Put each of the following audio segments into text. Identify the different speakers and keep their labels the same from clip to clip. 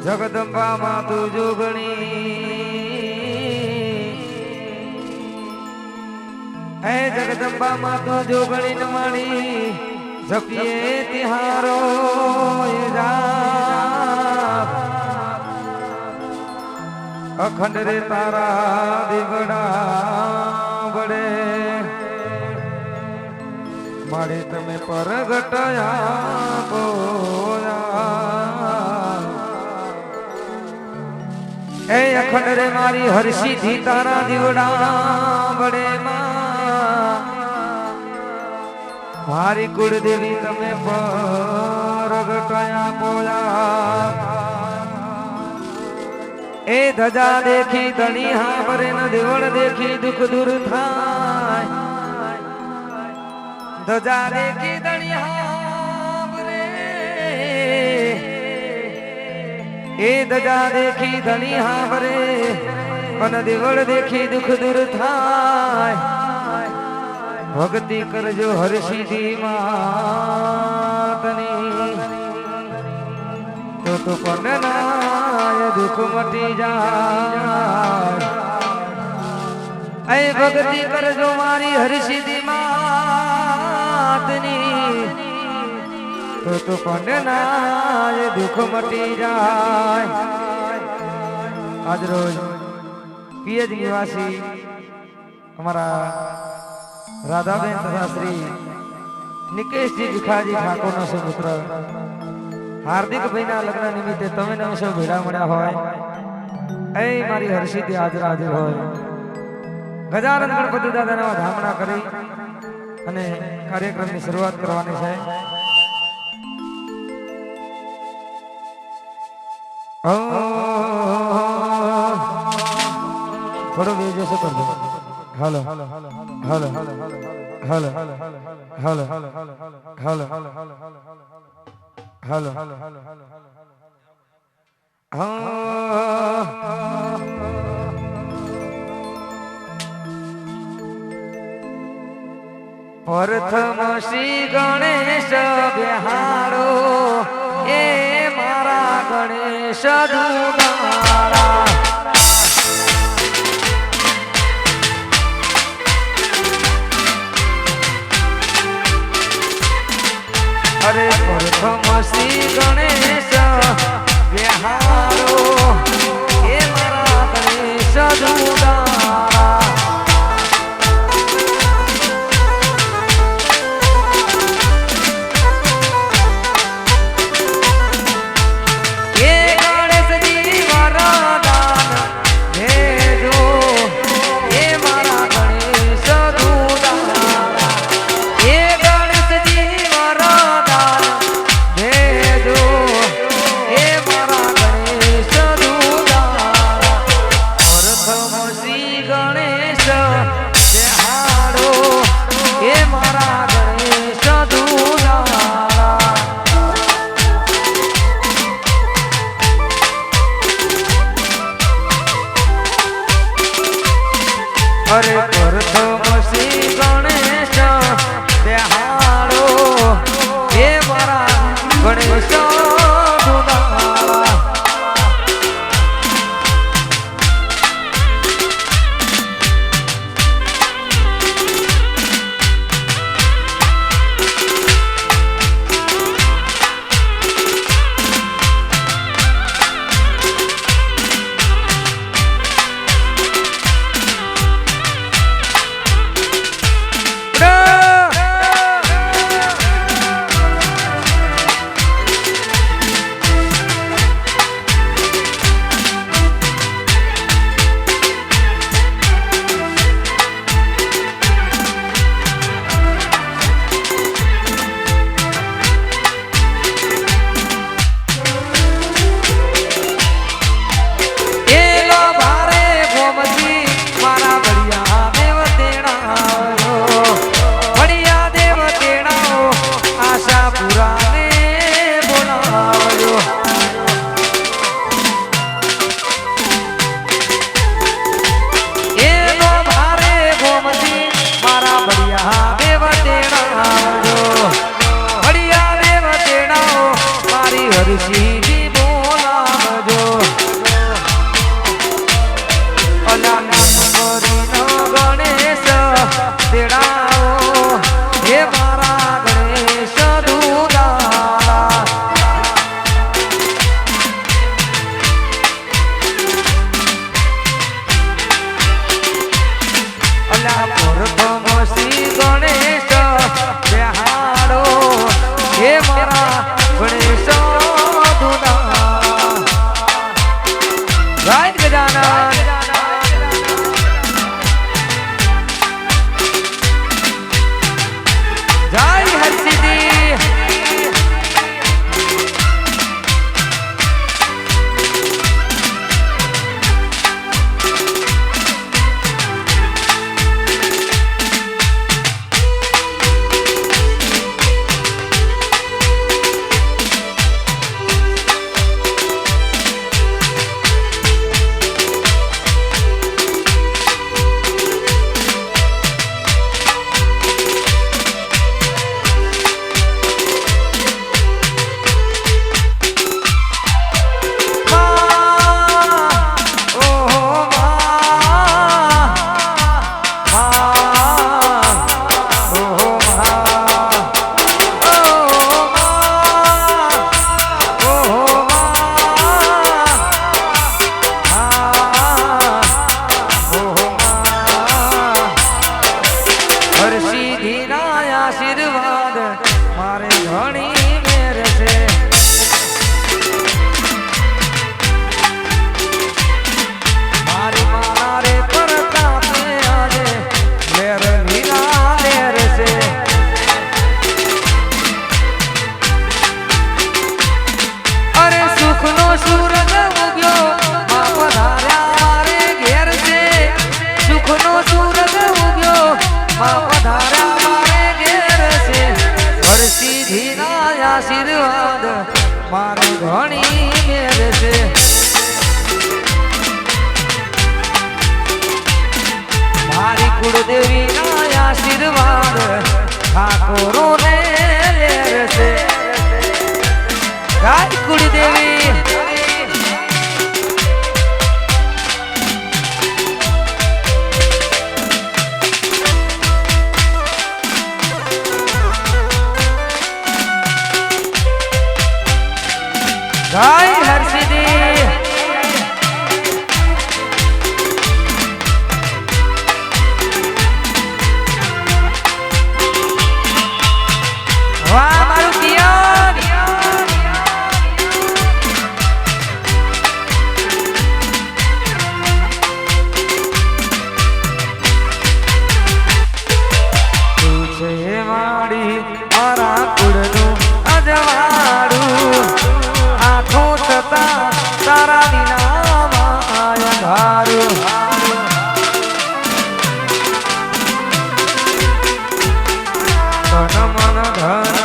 Speaker 1: જગદંબા માં તું જોગણી હે જગદંબા માં તું જોગણી ન માણી જપીએ તિહારો અખંડ રે તારા દીવડા વડે મારે તમે પરગટયા બોયા એ અખંડ રે મારી હરસિદ્ધિ તારા દીવડા વડે મારી કુળદેવી તમે પરગટયા બોયા એ ધજા દેખી ધણી હાંભરે ન દેવળ દેખી દુઃખ દૂર થાય ધજા દેખી ધણી હાંભરે એ ધજા દેખી ધણી હાંભરે અને દેવળ દેખી દુઃખ દૂર થાય ભક્તિ કરજો હરસિદ્ધિ માતની તો પંડનાય દુઃખ મટી જાય એ ભક્તિ કરજો મારી હરસિદ્ધિ માતની તો પંડનાય દુઃખ મટી જાય આજ રોજ પીએચ નિવાસી અમારા રાધાબેન તથા શ્રી નિકેશજી ભીખાજી ઠાકોરનો સુપુત્ર હાર્દિક ભાઈના લગ્ન નિમિત્તે તમે નવ સૌ ભેળા મળ્યા હોય એ મારી હરસિદ્ધિ હાજર હાજર હોય ગજાનંદ ગણપતિ દાદાના ધામણા કરી અને કાર્યક્રમની શરૂઆત કરવાની છે. થોડો વેજો છે કરજો. હાલો હાલો હાલો હાલો હાલો હાલો હાલો હાલો હાલો હાલો હાલો પ્રથમ શ્રી ગણેશ બિહારો એ મારા ગણેશ દુલારા અરે પ્રથમ શ્રી ગણેશ બિહારો એ મારા ગણેશ દુલારા એ ગણેશજી વરદાન દેજો એ મારા ગણેશ દુલારા એ ગણેશજી વરદાન દેજો એ મારા ગણેશ દુલારા પ્રથમ શ્રી ગણેશ બિહારો એ મારા ગણેશ દુલારા અરે પ્રથમ શ્રી ગણેશ બિહારો એ મારા ગણેશ દુલારા હરસિદ્ધિ બોલાવજો આશીર્વાદ મારે ઘણી મેર છે મારી કુળદેવી ના આશીર્વાદ ઠાકોરો ને લેર છે ગાય કુળદેવી ગાય હરસિદ્ધિ વાહ મારું કિયાન તું છે માડી મારા કુળનું અજવાળું આંખો થતા તારા વિનામાં અંધારું તન મન ધન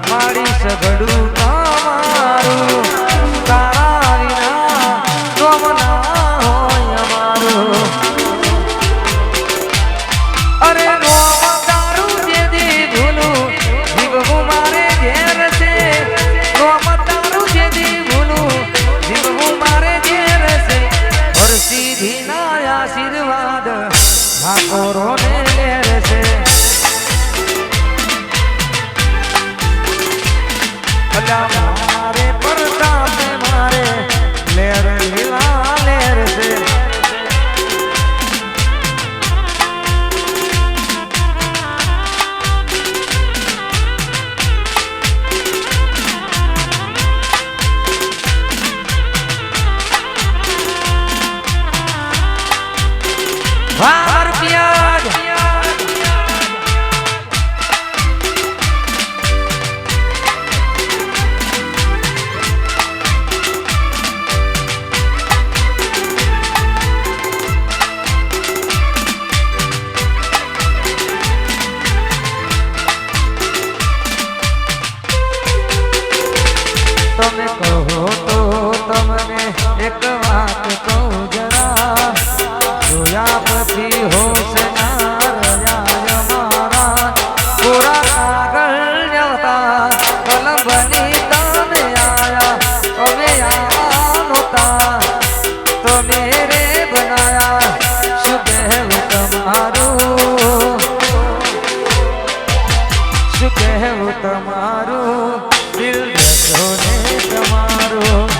Speaker 1: મારી સગડું તમારું તારા વિના ગમ ના હોય અમારું અરે ગોમ તારું જે દી ભૂલું જીવવું મારે ઘેર છે ગોમ તારું જે દી ભૂલું જીવવું મારે ઘેર છે હરસિદ્ધિ ના આશીર્વાદ ઠાકોરો ને લેર છે મારે પરતાપે મારે લેર લીલા લેર છે વાહ રૂપિયા તમે કહો તો તમને એક વાત કહું જરા જોયા પછી હોશ ના રહ્યા મારા પૂરા કાગળ જવતા કલમ બની તમે આયા અમે આયા નહોતા તમે રે બનાયા શું કહેવું તમારું શું કહેવું તમારું દિલ દસો ને તમારું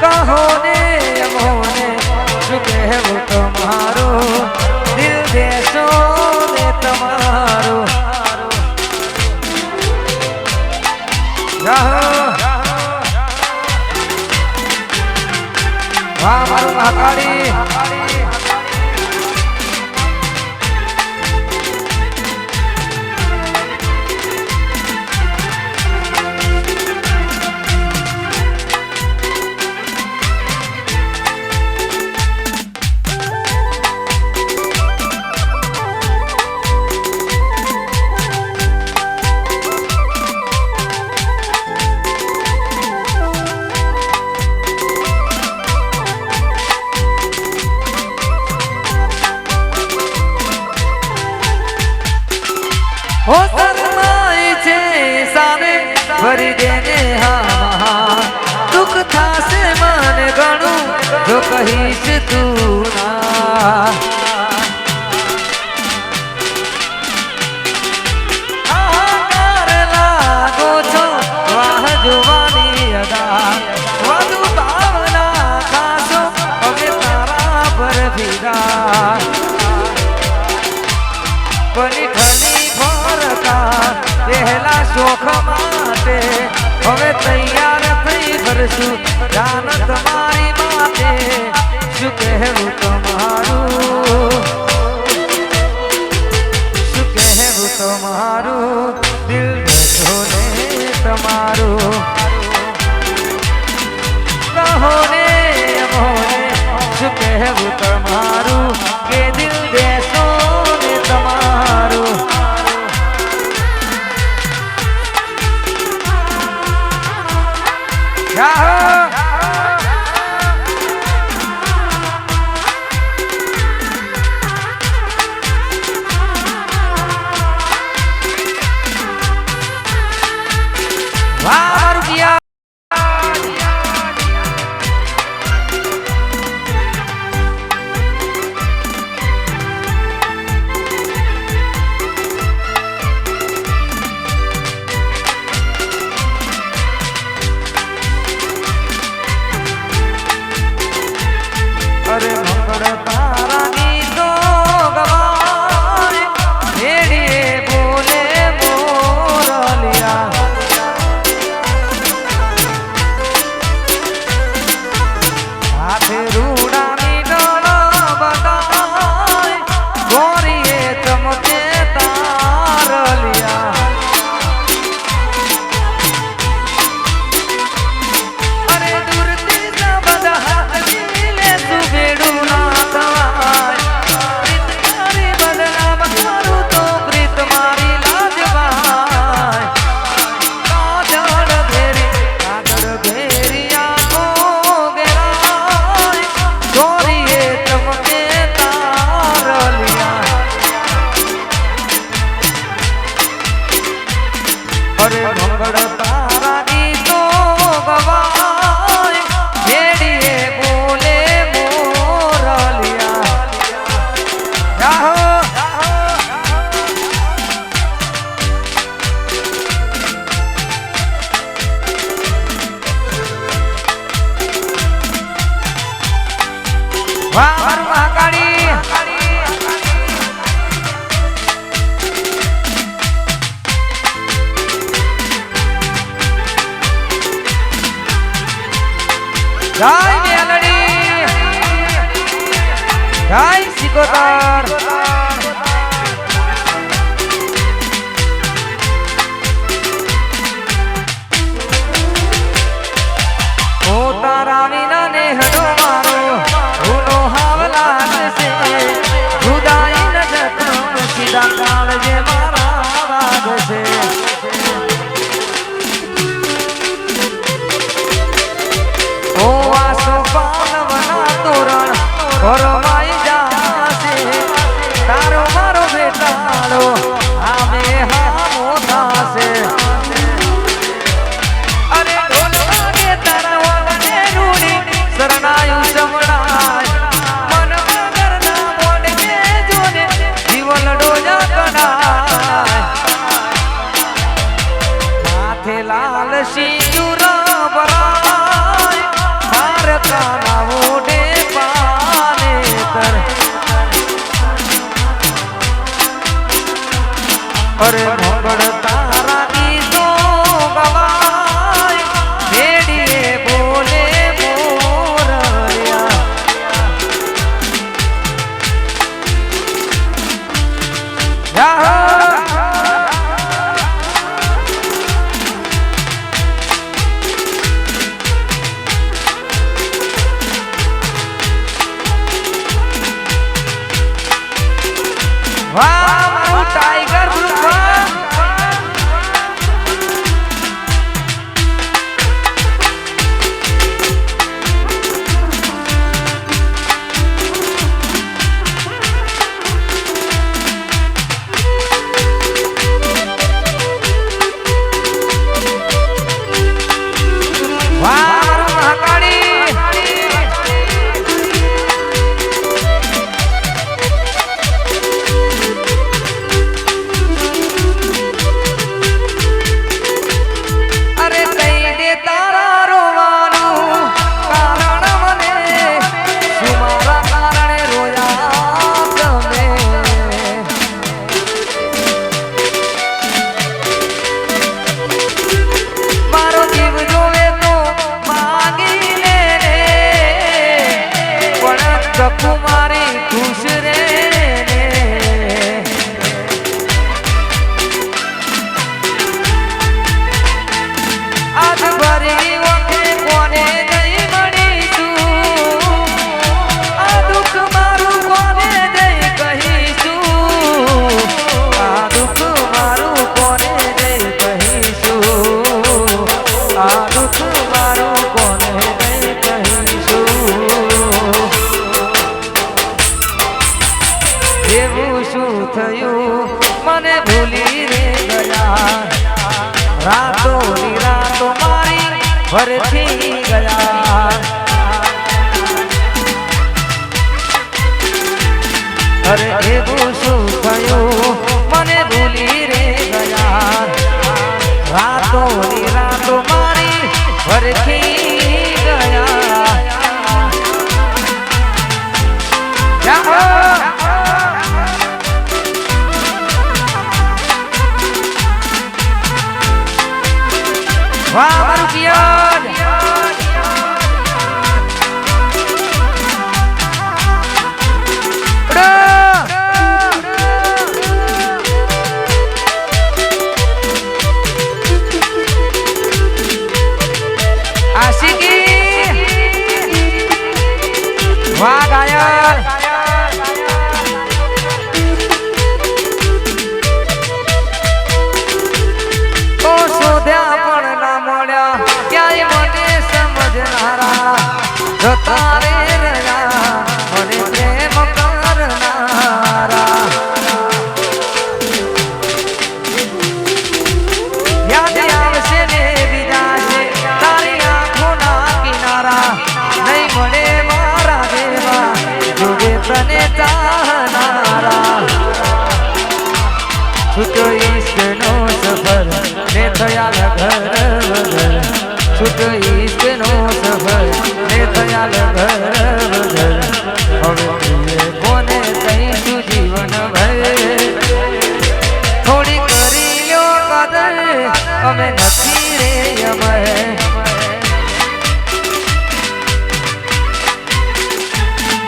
Speaker 1: કહો ને અમોને શું કહેવું તમારું દિલ દેશો ને તમારું વાહ મારું મહાકાળી હો શરમાય છે સામે ભરી દેને હા દુઃખ થાશે મને ઘણું જો કહીશ તું ના આહાકાર લાગો છો વાહ જોવાની અદા વધુ ભાવના ખાશો હવે તારા પર ફિદા બની ઠની ફરતા પહેલા શોખ માટે હવે તૈયાર થઈ ફરશું જાન તમારી માટે શું કહેવું તમારું શું કહેવું તમારું દિલ દસો ને તમારું કહો ને અમોને શું કહેવું તમારું કે દિલ દેશો ને તમારું અરે મંગળ તારા ગીતો ગવાય મેડીએ બોલે મોરલિયા જાહો વાહ મારું મહાકાળી જય મેલડી જય સિકોતર ઓ તારા વિના ને હડો મારો ભૂલો હાવ લાગશે જુદાઈ ન જતો સીધા કાળ જે મારા વાગશે ઘરમાઈ જાશે તારો મારો બેટાળો આમે હામો થાશે અરે ઢોલ વાગે તારા વાગને રૂડી શરણાયું સમણાય મન મગરના મોડે જોને જીવન ડોજા કડાય માથે લાલ સિંદૂર ભરાય તારકાના મોઢે અરે મંગળ તારા ગીતો ગવાય મેડીએ બોલે મોરલિયા જાહો વાહ મારું ટાઈગર ગ્રુપ કુમારી ખુશ રે આજ ભરી વખતે કોને જઈ મળીશું આ દુઃખ મારું કોને જઈ કહીશું આ દુઃખ મારું કોને જઈ કહીશું આ દુઃખ મારું કોને જઈ કહીશું એવું શું થયું મને ભૂલી રે ગયા રાતો ની રાતો મારી ભરથી ગયા અરે એવું શું થયું મને ભૂલી રે ગયા રાતો ની રાતો મારી ભરથી ગયા જાહો વાહ મારું પિયર આશિકી વાહ ગાયર શોધ્યા પણ ના મળ્યા ક્યાંય છૂટો ઈશ્કનો સફર ને થયા ઘર વગર છૂટો ઈશ્કનો સફર ને થયા ઘર વગર હવે કોને કહીશું જીવન ભરે થોડી કરી લ્યો કદર અમે નથી રે અમર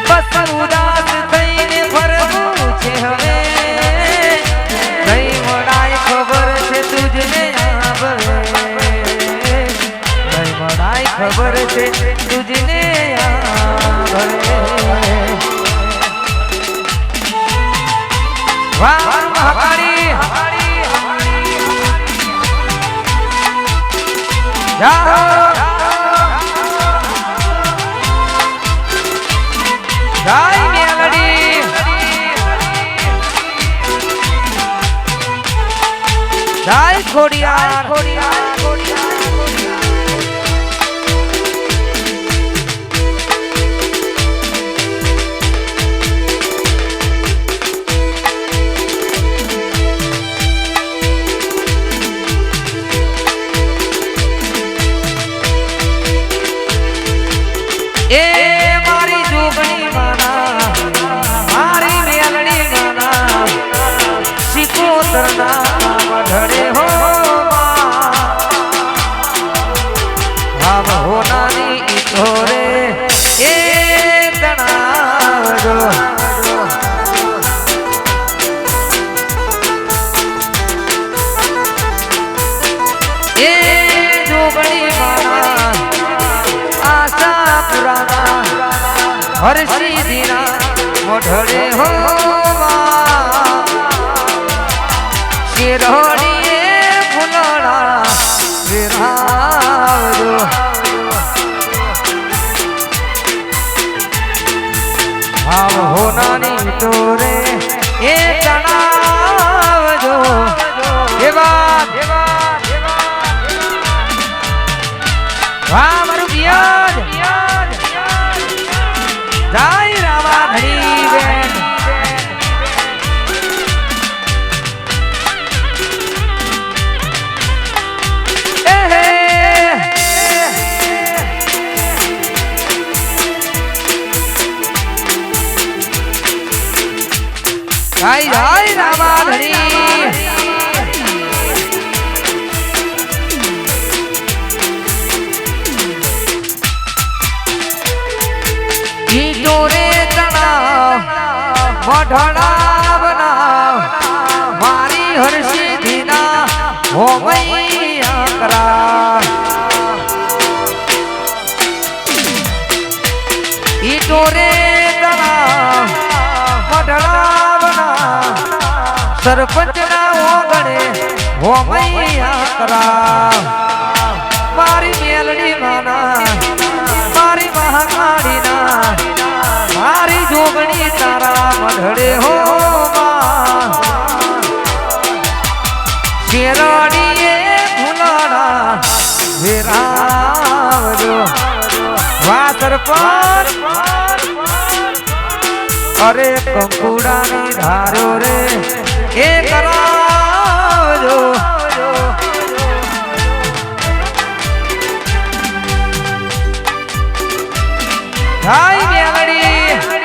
Speaker 1: બસ ઉદાસ થઈને ફરવું છે હવે નહીં મળાય ખબર છે તુજને આવે નહીં મળાય ખબર છે તુજને આવે વાહ મહાકાળી જાઓ જય મેલડી જય ખોડિયાર એ મારી જોગણી માના મારી મેલડી માના સિકોતરના મઢડે હો આમ હોનાની ઈતોરે એ તણાવજો એ જોગણી માના આશા પુરાના હરસી દીના મોઢડે હો શિરોડીએ ફૂલડા વિરાજો આવ હોનાની તોરે એ તણાવજો એવા વાહ મારું પિયાજ જય રામા ધણી બેન જય રામા ધણી ઈટોરે તણાવ મઢડા બનાવ મારી હરસી દીના હોમૈયા કરા ઈટોરે તણાવ મઢડા બનાવ સરપંચના ઓગણે હોમૈયા કરા મારી મેલડી માના મારી મહાકાળીના મારી જોગણી તારા મઢડે હો શેરડીએ ફૂલડા વિરાવજો વાતર પર અરે કંકુડાની ધારો રે એ કરાવજો જય મેલડી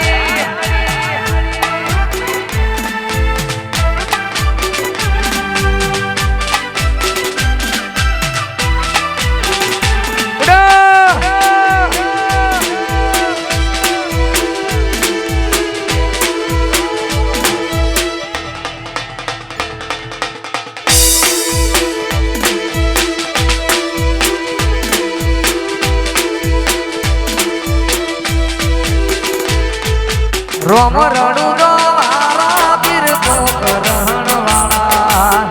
Speaker 1: રોમ રણુ નો વારા પીર કો કરણ વાળા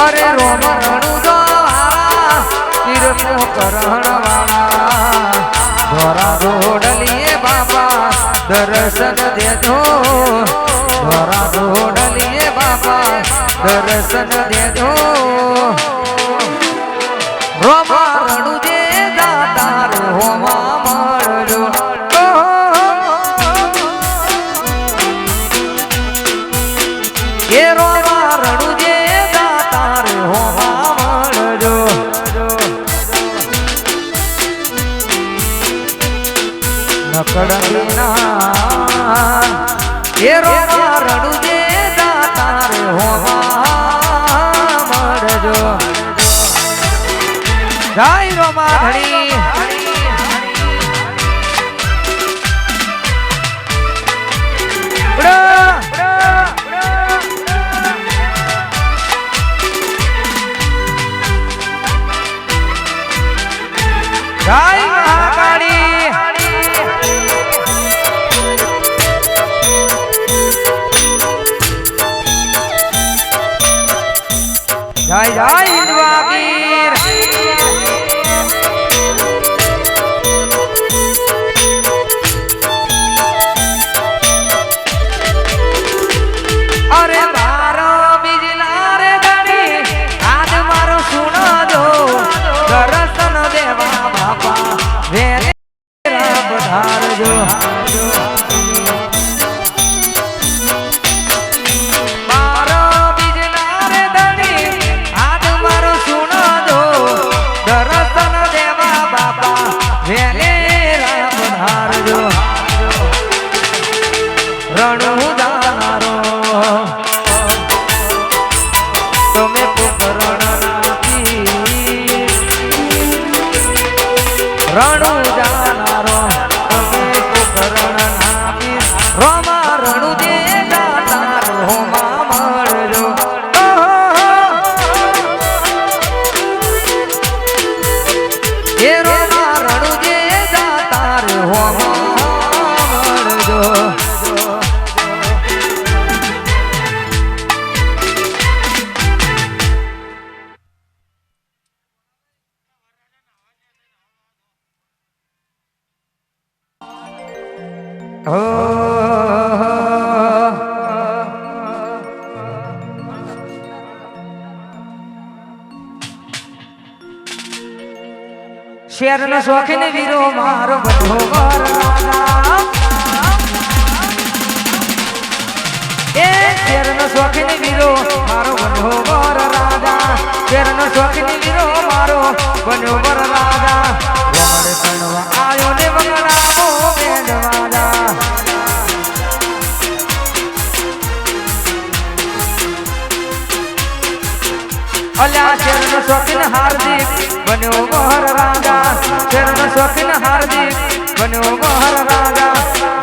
Speaker 1: અરે રોમ રણુ નો વારા પીર કો કરણ વાળા ધોરા ધોડલીએ બાપા દર્શન દેજો ધોરા ધોડલીએ બાપા દર્શન દેજો રોમ રણુ જે દાતાર હોવા મળજો એ રોમા રણુજે દાતાર હોવા મળજો નકડના એ રોમા રણુજે દાતાર હોવા મળજો જય રોમા ધણી જય મહાકાળી જય જય હિન્દવાગીર અરે મારો બીજલા રે ગણી આજ મારો સુનો દો દર્શન દેવા બાપા વેરે પધારજો મારો બીજલા રે ગણી આજ મારો સુનો દો દર્શન દેવા બાપા વેરે પધારજો રણુ દારો તમે પુકરણ નાખી રણુ જાનારો તમે પુકરણ નાખી રોમા રણુ દે દાતાર હોમા મળજો એ રોમા રણુ દે દાતાર હોમા મળજો શેર નો શોખીન વીરો મારો બધો એ શેર નો શોખીન વીરો મારો બધો વર રાજા શેર નો શોખીન વીરો મારો બન્યો વર રાજા વગડે કણવા આયો ને વગડાવો બેડવાજા અલ્યા શેર નો શોખીન હાર્દિક બન્યો વર રાજા શેર નો શોખીન હાર્દિક બન્યો વર રાજા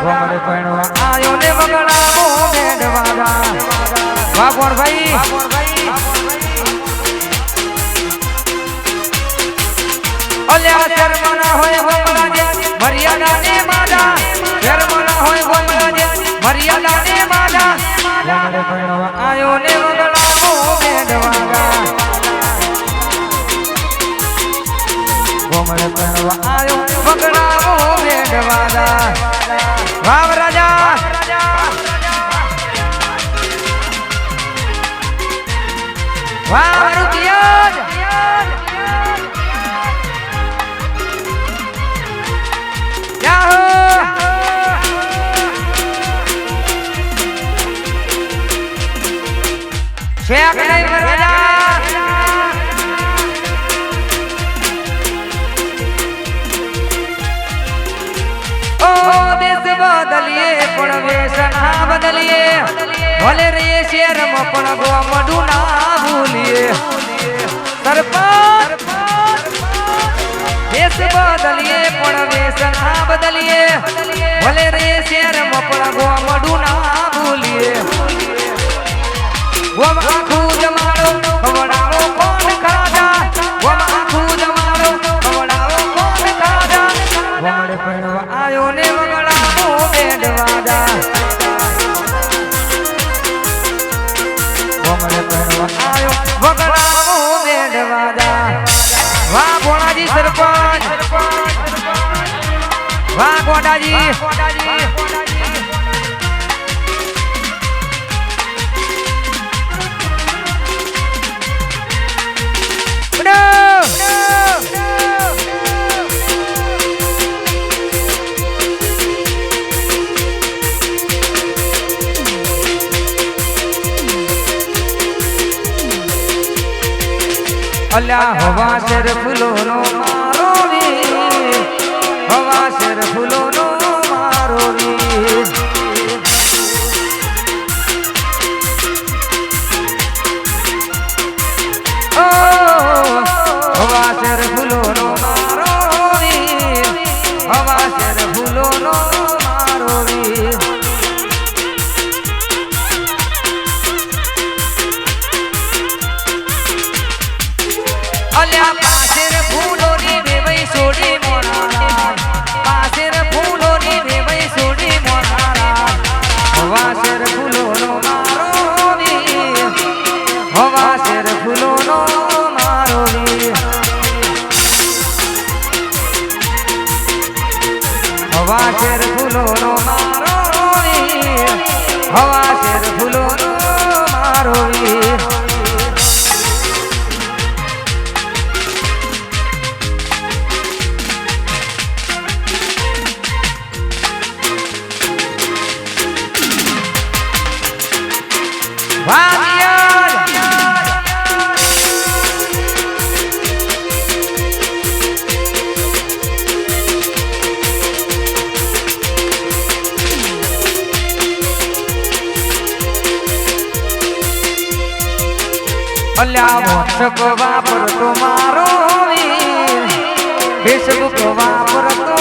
Speaker 1: વગડે કણવા આયો ને વગડાવો બેડવાજા વાહ કોણ ભાઈ અલ્યા શર્મના હોય ગોમરાજે મર્યાદા ને માદા શર્મના હોય ગોમરાજે મર્યાદા ને માદા વગડે કણવા આયો ને વગડાવો બેડવાજા ગોમડે કણવા આયો વગડાવો બેડવાજા વાવ રાજા વાહ રૂપિયા શેખ નહીં રાજા ઓ દેશ બદલીએ પણ વેશ ના બદલીએ ભલે રહીએ શહેરમાં પણ ગોમડું ના ભૂલીએ સરપંચ દેશ બદલીએ પણ વેશ ના બદલીએ ભલે રહીએ શહેરમાં પણ ગોમડું ના ભૂલીએ ગોમ આખું જમાડો ખવડાવો કોણ ખાજા ગોમ આખું જમાડો ખવડાવો કોણ ખાજા ગોમડે પહેરવા આયો ને વગડાવો બેડવાજા ગોમડે પહેરવા આયો વગડાવો બેડવાજા વાહ ભોણાજી સરપંચ વાહ ગોડાજી અલ્યા હવા શેર ફૂલોનો મારો વીર, હવા શેર ફૂલોનો મારો વીર. ઓ હવા શેર ફૂલોનો મારો વીર, હવા શેર ફૂલોનો મારો વીર. અલ્યા પાછેર ફૂલોની વેવઈ સોડી મોણારા, પાછેર ફૂલોની વેવઈ સોડી મોણારા. હવા શેર ફૂલોનો મારો વીર, હવા શેર ફૂલોનો મારો વીર. હવા શેર ફૂલોનો મારો વીર, હવા શેર ફૂલોનો મારો વીર. અલ્યા વોટ્સઅપ વાપરતો મારો વીર, ફેસબુક વાપરતો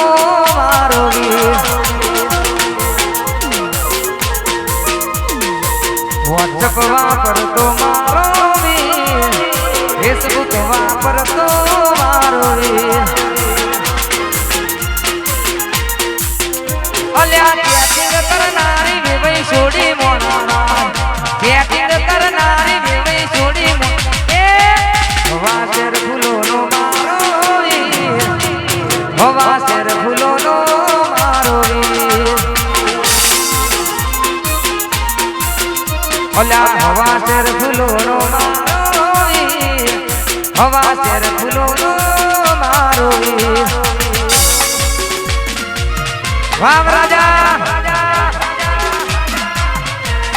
Speaker 1: મારો વીર. વોટ્સઅપ વાપરતો મારો વીર, ફેસબુક વાપરતો મારો વીર. અલ્યા ચેટિંગ કરનારી વેવઈ છોડી મોણાના, ચેટિંગ કરનારી વેવઈ છોડી હવા શેર ફૂલોનો મારો વીર, હવા શેર ફૂલોનો મારો વીર. અલ્યા હવા શેર ફૂલોનો મારો વીર, હવા શેર ફૂલોનો મારો વીર. વાહ રાજા,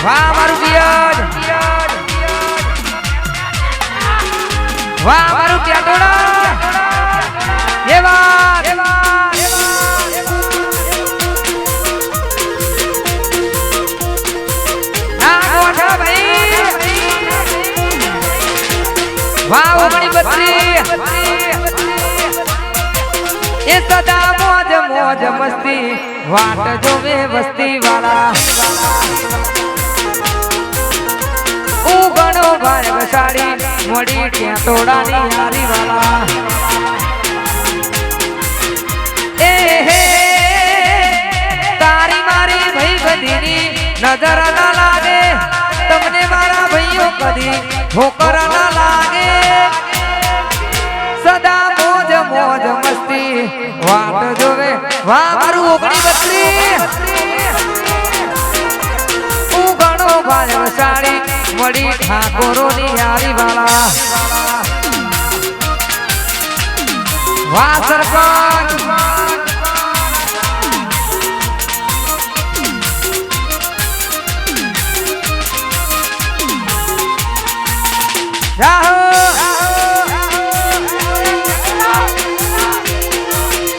Speaker 1: વાહ મારું પિયર, વાહ મારું ટેટોડા. એવા ના ગોઠા ભાઈ, વાહ ઓગણી બત્રી. એ સદા મોજ મોજ મસ્તી, વાટ જોવે વસ્તી વાળા. ઉગણો ભાઈ વસાડી મળી ટેટોડાની હારી વાળા. એ હે તારી મારી ભાઈ બધીની નજર ના લાગે, તમને મારા ભાઈઓ કદી ઠોકર ના લાગે. સદા મોજ મોજ મસ્તી, વાટ જોવે વાહ મારું ઓગણી બત્રી. ઉગણો ભાઈ વસાડી મળી ઠાકોરોની યારી વાળા. વાહ સરપંચ,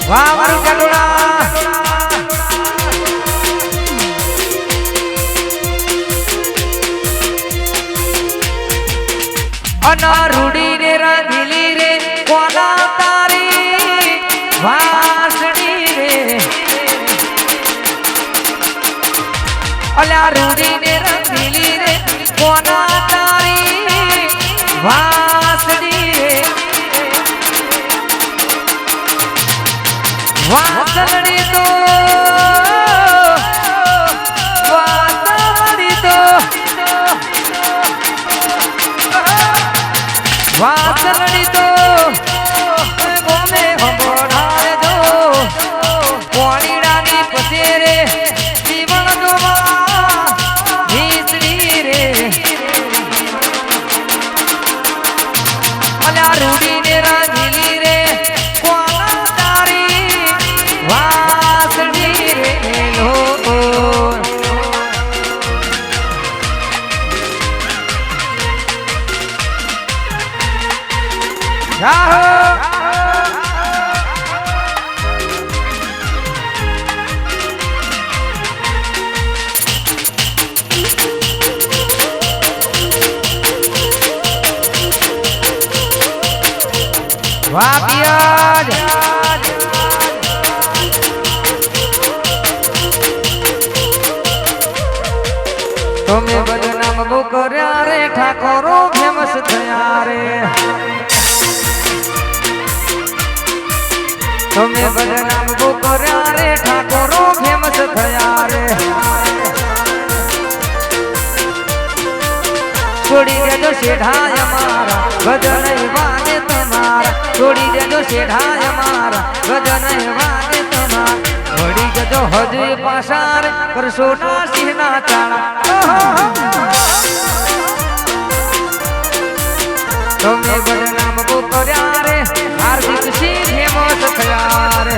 Speaker 1: વાહ મારું કટોડા. અના રૂડી ને રાંધીલી રે કોના તારી વાસણી રે. અલ્યા રૂડી ને રાંધીલી રે કોના તારી વાસણી રે. વાસણી તો વાસણી તો ગોમે હંભોળાય જો, પોણીડાની પસેરે જીવન જોવા ભીસડી રે. અલ્યા રૂડી ને રાંધીલી રે કોના તારી વાસણી રે. વાહ પિયાજ તમે બદનામ બહુ કર્યા રે ઠાકોરો ફેમસ થયા રે તમે બદનામ બહુ કર્યા રે ઠાકોરો ફેમસ થયા રે છોડી દેજો શેઠાય મારા ભજન વાગે તમારા છોડી દેજો શેઠાય મારા ભજન વાગે તમારા વળી જજો હજુ પાસાર કરશો ના સિંહ ના ચાળા તમે બદનામ બહુ કર્યા રે હાર્દિક સિંહ ફેમસ થયા રે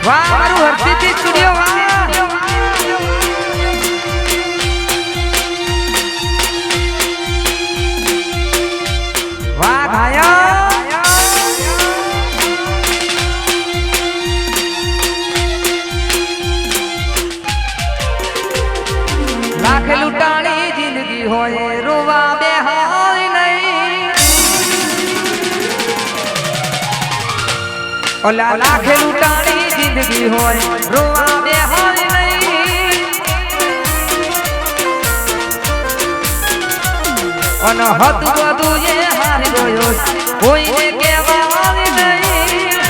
Speaker 1: વાહ મારું હર્ષિતી સ્ટુડિયો વાહ ભાયા લાખ લૂંટાણી જિંદગી હોય રોવા બેહાય નહીં ઓલા લાખ લૂંટાણી જિંદગી હોય રોવા બેહાય નહીં અને હતું બધું એ હારી ગયો કોઈને કહેવાય નહીં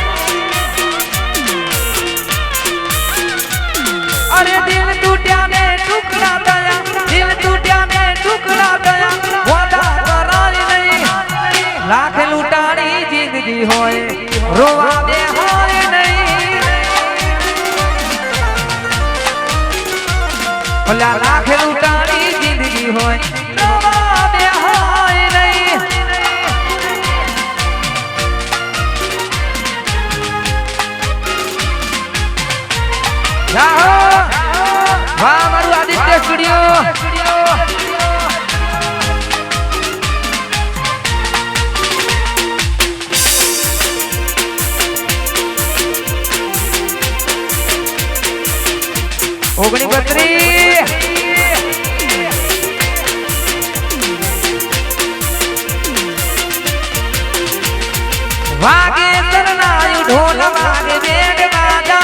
Speaker 1: અરે દિલ તૂટ્યા ને ટુકડા થયા દિલ તૂટ્યા ને ટુકડા થયા વાદા કરાય નહીં લાખ લૂંટાણી જિંદગી હોય રોવા બેહાય નહીં ઓલા લાખ લૂંટાણી જિંદગી હોય રોવા બેહાય નહીં વાહ મારું આદિત્ય સ્ટુડિયો ઓગણી બત્રી વાગે સરનાયું ઢોલ વાગે બેડ વાજા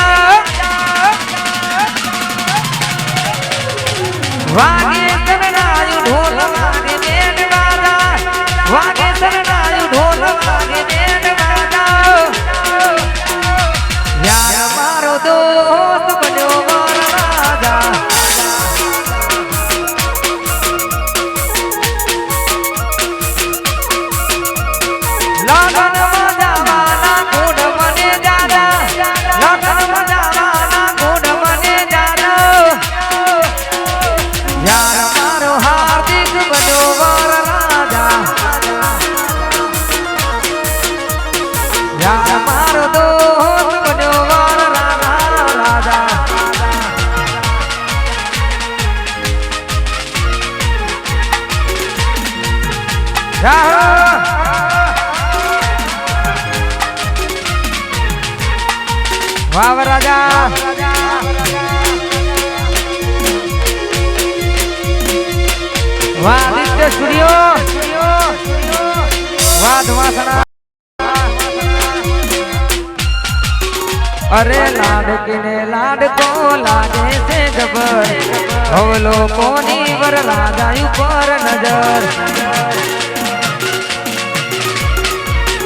Speaker 1: વાગે સરનાયું ઢોલ વાગે બેડ વાજા વાગે સરનાયું ઢોલ વાગે બેડ વાજા યાર મારો દોસ્ત બન્યો વરરાજા લગન મજાવાના ગુણ મને જાડા લગન મજાવાના ગુણ મને જાડા યાર મારો હાર્દિક બન્યો વરરાજા યાર મારો દોસ્ત બન્યો વરરાજા વાહ રાજા વાહ આદિત્ય સ્ટુડિયો વાહ ધુમાસણા અરે લાડકીને લાડકો લાગે છે જબર હવલો કોની વર રાજા ઉપર નજર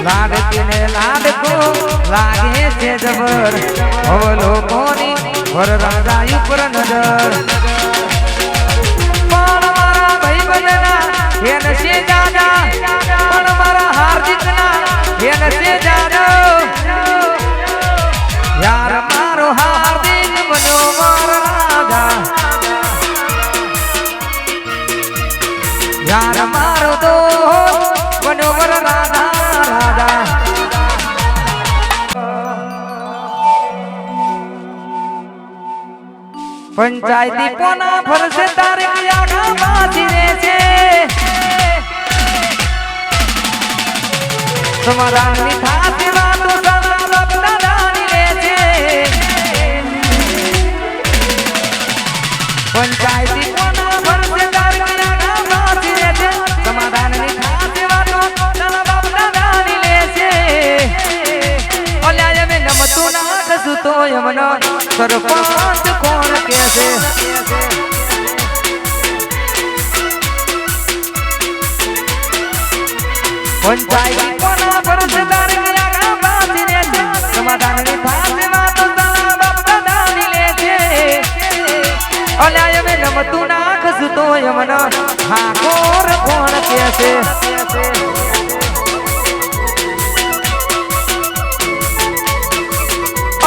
Speaker 1: લાડકીને લાડકો લાગે છે જબર હવલો કોની વર રાજા ઉપર નજર પણ મારા ભાઈ બંધના એન છે જાજા પણ મારા હાર્દિકના એન છે જાજા યાર મારો હાર્દિક બન્યો વર રાજા યાર મારો દોસ્ત બન્યો વર રાજા રાજા પંચાયતી કોના ફરશે તારે આગા બાજી રે છે સમાધાનની થાતી વાતો સદા બાપ દાદાની રે છે પંચાયતી કોના ફરશે તારે આગા બાજી રે છે સમાધાનની થાતી વાતો સદા બાપ દાદાની રે છે ઓલ્યા મે નમતું ના કસુ તો યમનો સરપંચ કોણ કે છે પંચાયતી કોના ફરશે તારે આગા બાજી રે છે સમાધાનની થાતી વાતો સદા બાપ દાદાની રે છે ઓલ્યા મે નમતું ના કસુ તો યમનો ઠાકોર કોણ કે છે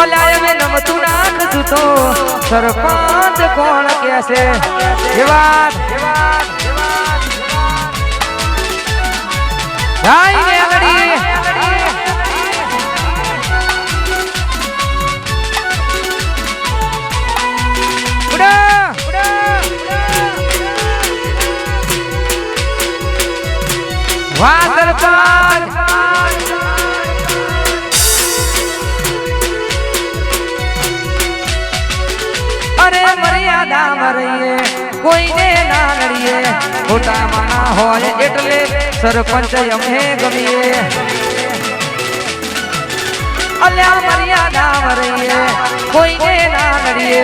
Speaker 1: ઓલાય મે નમતું નાખતું તો સરપંચ કોણ કેસે એ વાત જાય મેગડી ઉડા વાહ સરપંચ અરે મર્યાદા મરીએ કોઈને ના નડીએ ખોટા માના હોય એટલે સરપંચ અમે ગમીએ અલ્યા મર્યાદા મરીએ કોઈને ના નડીએ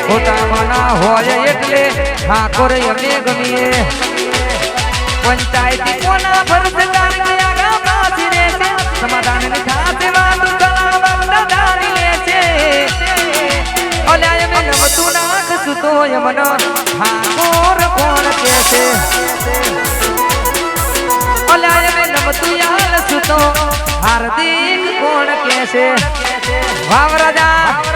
Speaker 1: ખોટા માના હોય એટલે ઠાકોર અમે ગમીએ પંચાયતી કોના ફરશે તારે આગા બાજી રે છે સમાધાનની થાતી વાતો સદા બાપ દાદાની રે છે ઓલ્યા મે નમતું નાખશું તો યમનો ઠાકોર કોણ કે છે ઓલ્યા મે નમતું યાલશું તો હાર્દિક કોણ કે છે વાવ રાજા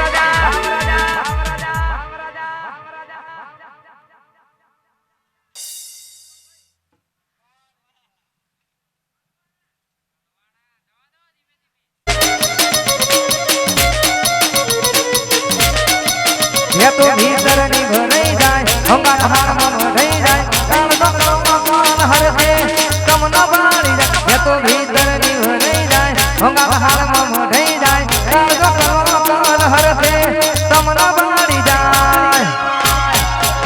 Speaker 1: ये तो भीतर नहीं भरई जाए होगा हार मन भरई जाए काल मन हर के कम न बाड़ी जाए ये तो भीतर नहीं भरई जाए होगा हार मन भरई जाए काल मन हर के कम न बाड़ी जाए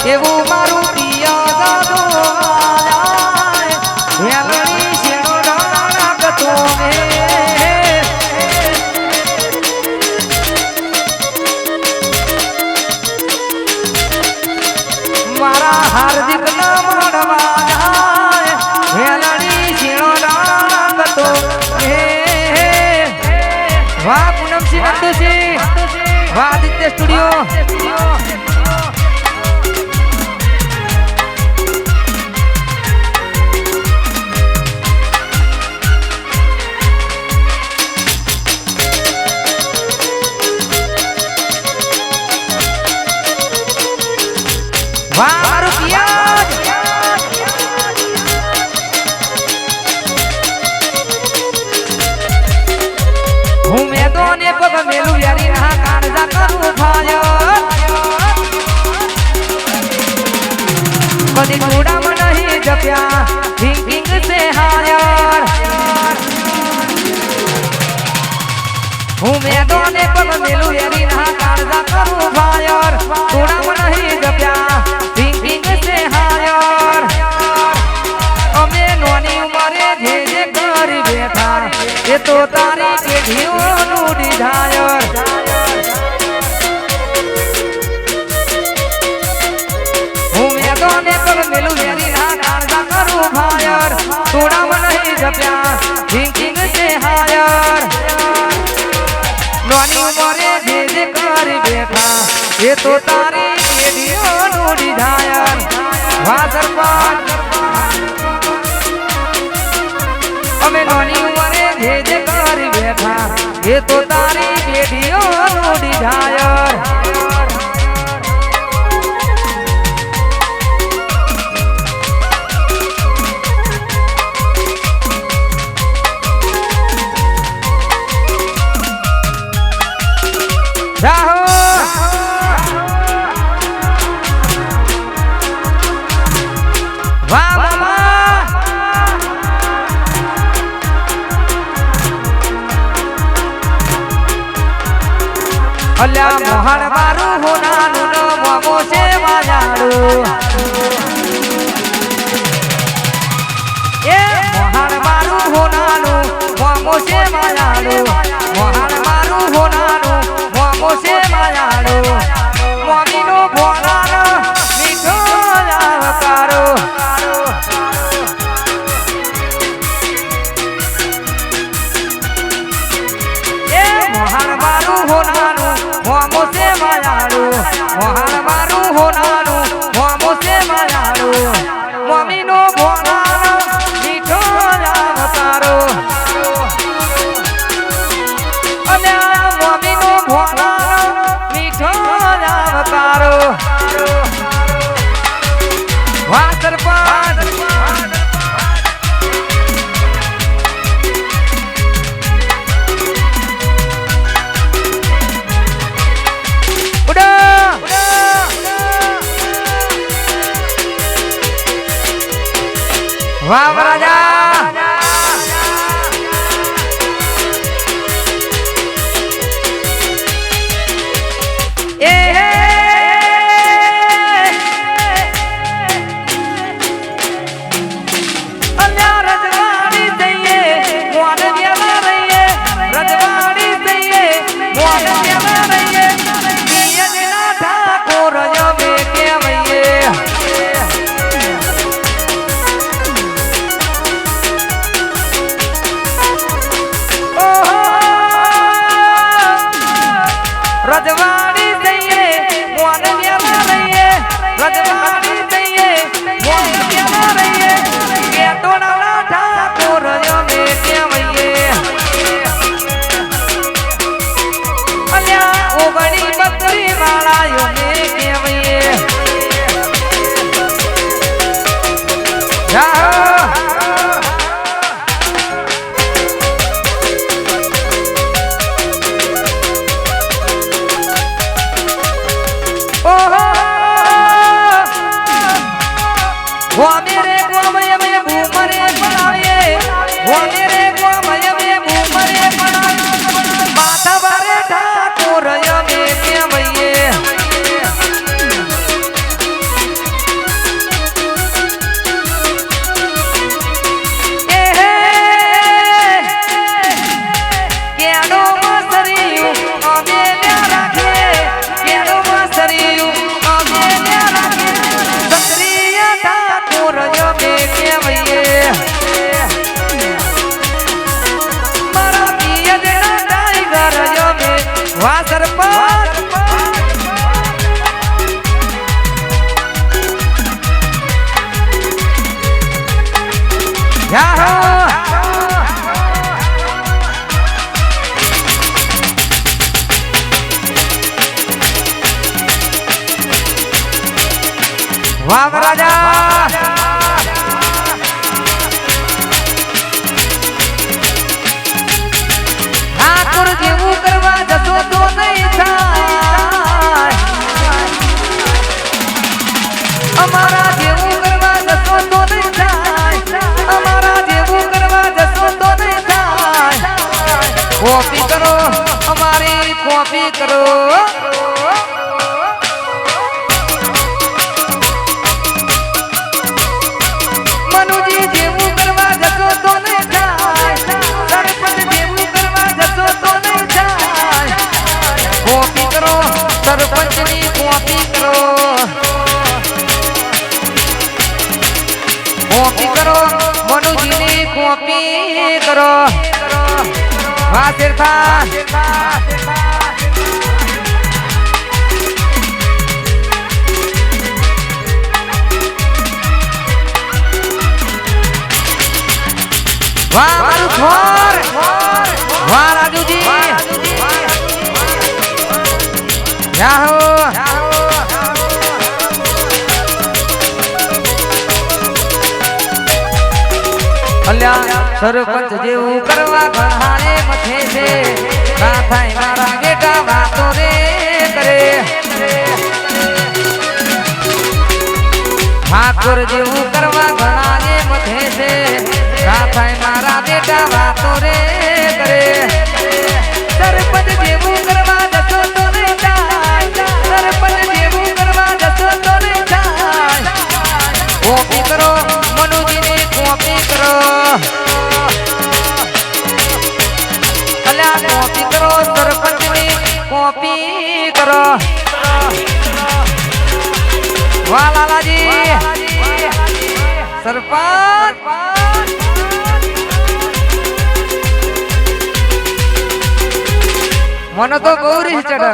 Speaker 1: ये वो मारू पिया दादो आए ये लड़ी शेरो डाला कतो में हार्दिक नाम जाए हेलड़ी छीणो डांगतो वाह पूनम सिंह बंधु सिंह वाह आदित्य स्टूडियो वाह पग मेलू यारी रहा कानजा करू फायर कदी कूड़ा में नहीं जप्या थिंकिंग से हायर हूँ मैं दोने पग मेलू यारी रहा कानजा करू फायर कूड़ा में नहीं जप्या थिंकिंग से हायर अमे नोनी उमरे जे जे कर बैठा ये तो तारी के ढीओ डिजायर हूँ मैं दोने पर मिलू मेरी राधा करू फायर थोड़ा मन नहीं जप्या थिंकिंग से हायर नोनी उमरे भेज कर बैठा ये तो तारी के ढीओ डिजायर वाह सरपंच अमे नोनी उमरे भेज कर बैठा ये तो तारी बेटियों डिजायर વાહ મામા અલ્યા મોહન મારું હોનાનું નો મોમો છે માયાડું એ મોહન મારું હોનાનું મોમો છે માયાડું મોહન મારું હોનાનું મોમો છે માયાડું મોમીનો ભોળાનો મીઠો આવકારો એ મોહન મારું હોનાનું મોમો છે માયાડું મોહન મારું હોનાનું મોમો છે માયાડું મોમીનો ભોળાનો મીઠો આવકારો અલ્યા મોમીનો ભોળાનો મીઠો આવકારો વાહ સરપંચ વાહ રાજા એ અલ્યા રજવાડી દઈએ મોન દેવા રહીએ રજવાડી દઈએ મોન દેવા રહીએ પિયના ઠાકોર યમે કેવઈએ રજવાડી દઈએ મોન દેવા રહીએ રજવાડી દઈએ મોન દેવા રહીએ કે તોડા ઠાકોર યમે કેવઈએ અલ્યા ઓગણી બત્રી વાળા યમે કેવઈએ જા वो मेरे गोमय में भूमरे बनाए वो मेरे गोमय में भूमरे बनाए माथा बारे ठाकुर यमे केवये ए केडो मसरियु अमे ल्या राखे केडो मसरियु अमे ल्या राखे सत्रिया ठाकुर यमे केवये मारा पियजना टाइगर यमे वाह सरपंच याहो वाह राजा ठाकुर जेवू करवा जतो तो नहीं થાય અમારા જેવું કરવા જતો તો નહીં થાય અમારા જેવું કરવા જતો તો નહીં થાય કોપી કરો અમારી કોપી કરો મનુજી જેવું કરવા જતો તો નહીં થાય સરપંચ જેવું કરવા જતો તો નહીં થાય કોપી કરો સરપંચની કોપી કરો કોપી કરો મનુજીની કોપી કરો વાહ તીર્થા વાહ મારું થોર વાહ રાજુજી યાહો અલ્યા સરપંચ જેવું કરવા ઘણાને મથે છે ના થાય મારા ગેટા વાતો રે કરે ઠાકોર જેવું કરવા ઘણા એ બધે છે રાથાય મારા બેટા વાતો રે કરે સરપંચ જેવું કરવા જશો તો નહીં થાય સરપંચ જેવું કરવા જશો તો નહીં થાય કોપી કરો મનુજીની કોપી કરો અલ્યા કોપી કરો સરપંચની કોપી કરો વાહ લાલાજી સરપંચ મને તો બહુ રીહ ચડે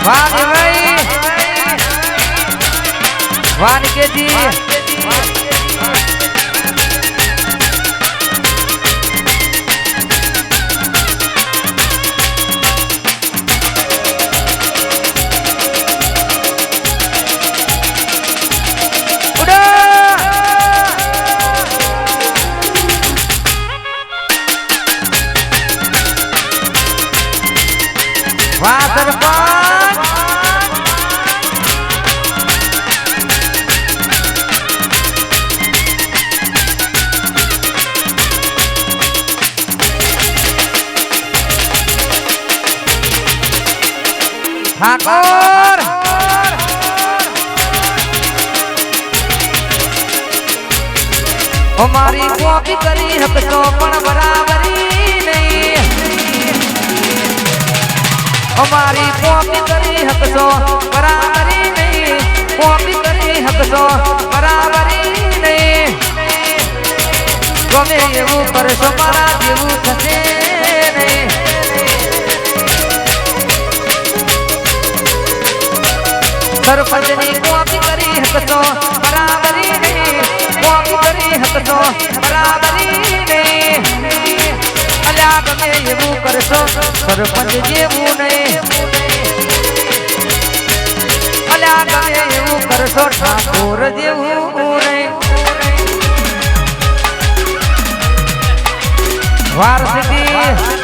Speaker 1: વાહ ભાઈ વાહ નિકેતજી વાહ સરપંચ ઠાકોર અમારી કોપી કરી હકતો પણ બરાબરી નહીં અમારી કોપી કરી હકતો બરાબરી નહીં કોપી કરી હકતો બરાબરી નહીં ગમે એવું કરશો મારા જેવું થશે નહીં સરપંચની કોપી કરી હકતો બરાબરી નહીં કોપી કરી હકતો બરાબરી નહીં અલ્યા ગમે એવું કરશો સરપંચ જેવું નહીં અલ્યા ગમે એવું કરશો ઠાકોર જેવું નહીં વારસિટી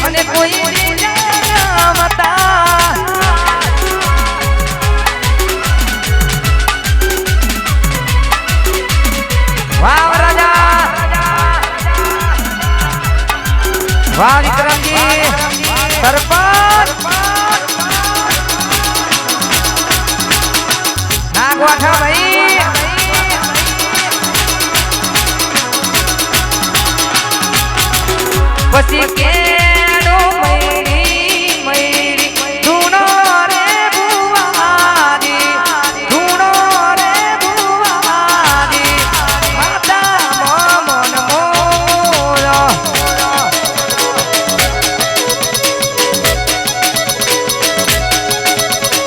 Speaker 1: તમને કોઈ મતા વાહ રાજા વાહ વિક્રમજી સરપંચ નાગવાઠા ભાઈ પછી કે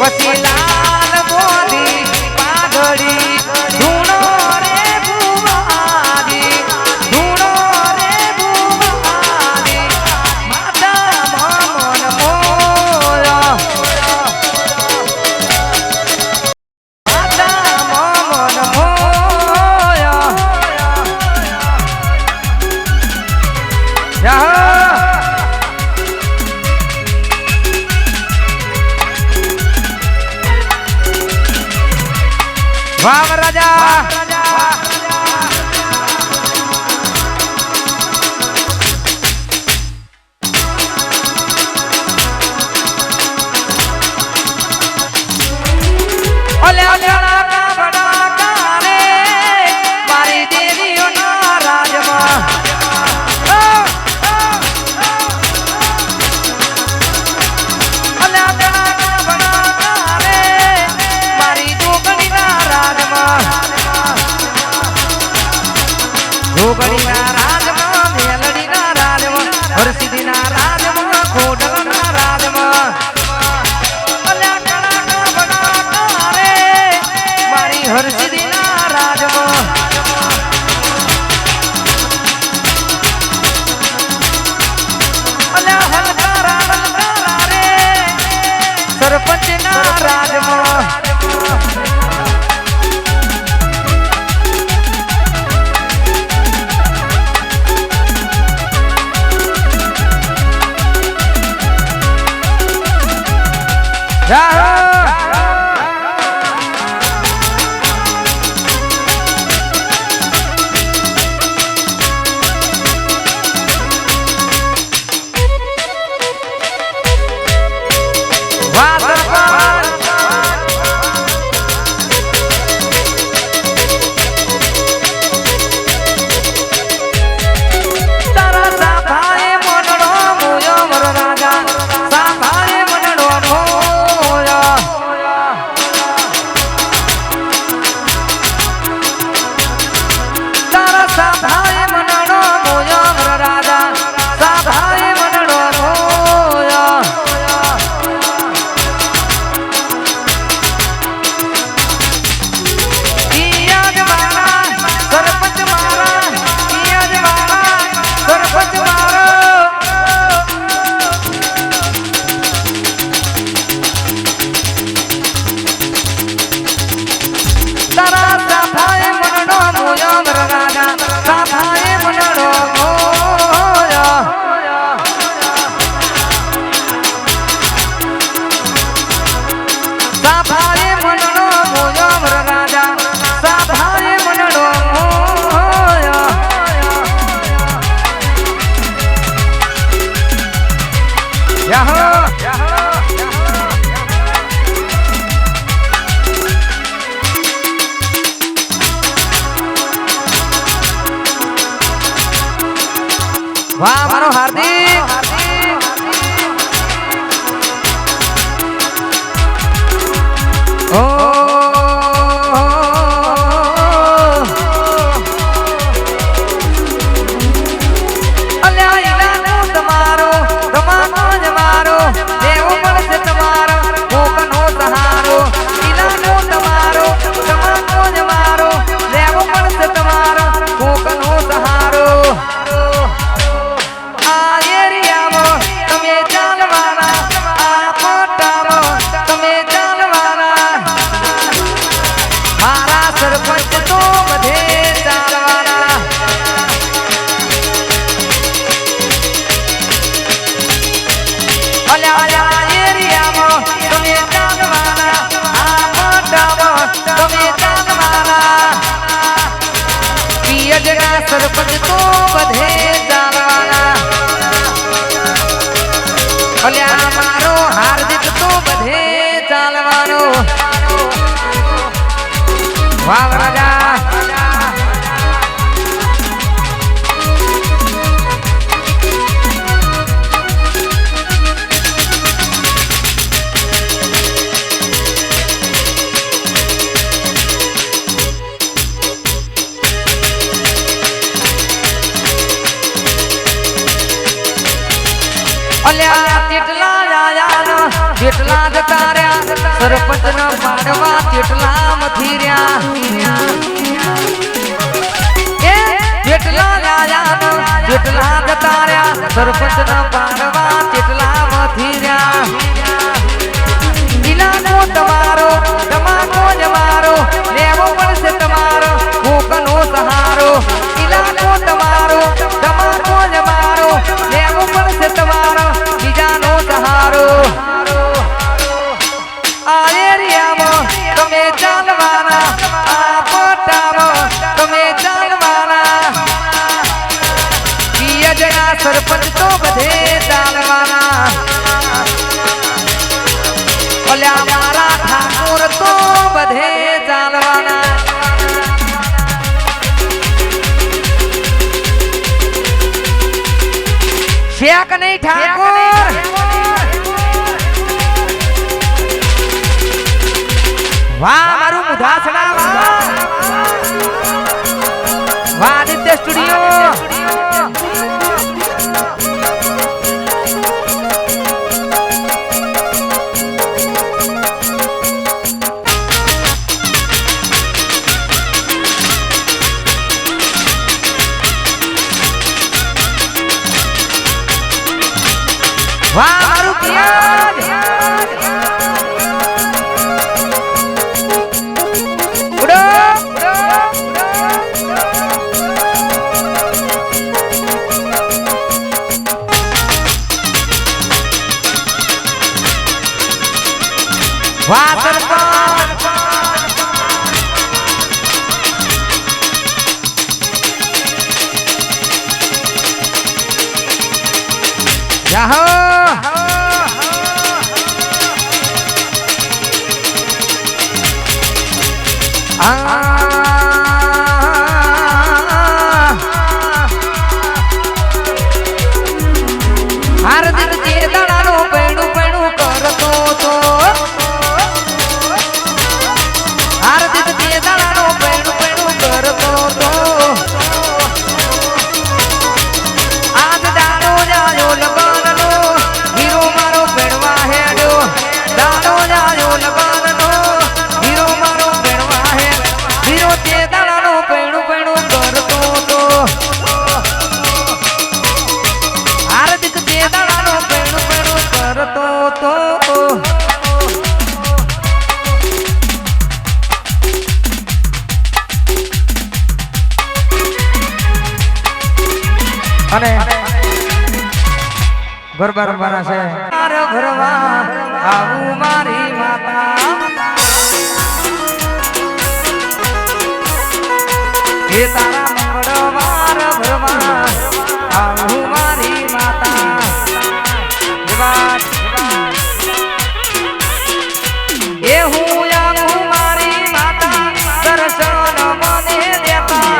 Speaker 1: પછી લાલ મોદી પાઘડી ધૂણો રે ભુવાદી ધૂણો રે ભુવાદી વાહ રાજા ઓલે ઓલે મારી દેવીઓના રાજમાં મારી જોગણીના રાજમાં મેલડીના રાજમાં હરસિદ્ધિના રાજમાં ખોડલના રાજમાં મારી હરસિદ્ધિના રાજમાં સરપંચના રાજમાં વાહ મારો હાર્દિક ઓ સરપંચ તો બધે ચાલવાના અલ્યા મારો હાર્દિક તો બધે ચાલવાનો વાહ રાજા જેટલા જતા રહ્યા સરપંચ ના પાડવા જેટલા મથી રહ્યા જેટલા લાયા જેટલા જતા રહ્યા સરપંચ ના પાડવા જેટલા મથી રહ્યા ઇલાકો તમારો તમાકો જમારો લેવો પડશે તમારો કોકનો સહારો ઇલાકો તમારો તમાકો જમારો લેવો પડશે તમારો બીજાનો સહારો આ એરિયામાં તમે ચાલવાના ઠાકોર વાહ મારું મુધાસણા વાહ આદિત્ય સ્ટુડિયો વાહ મારું પિયાર ઉડો વાહ સરપંચ જાહો હાર્દિક ચેતનાનો પૈણું પૈણું કરતો તો હાર્દિક ચેતનાનો પૈણું પૈણું કરતો તો આજ દાડો જાયો લગનનો હીરો મારો ભેણવા હેડ્યો દાડો જાયો લગનનો હીરો મારો ભેણવા હેડ હીરો ચેતનાનો પૈણું પૈણું કરતો તો હાર્દિક ચેતનાનો પૈણું પૈણું કરતો તો અને ગરબા રમવાના છે માર ભરવા આવું મારી માતા એ તારા મંગળવાર ભરવા આવું મારી માતા એ હું આવું મારી માતા દર્શન મને દેતા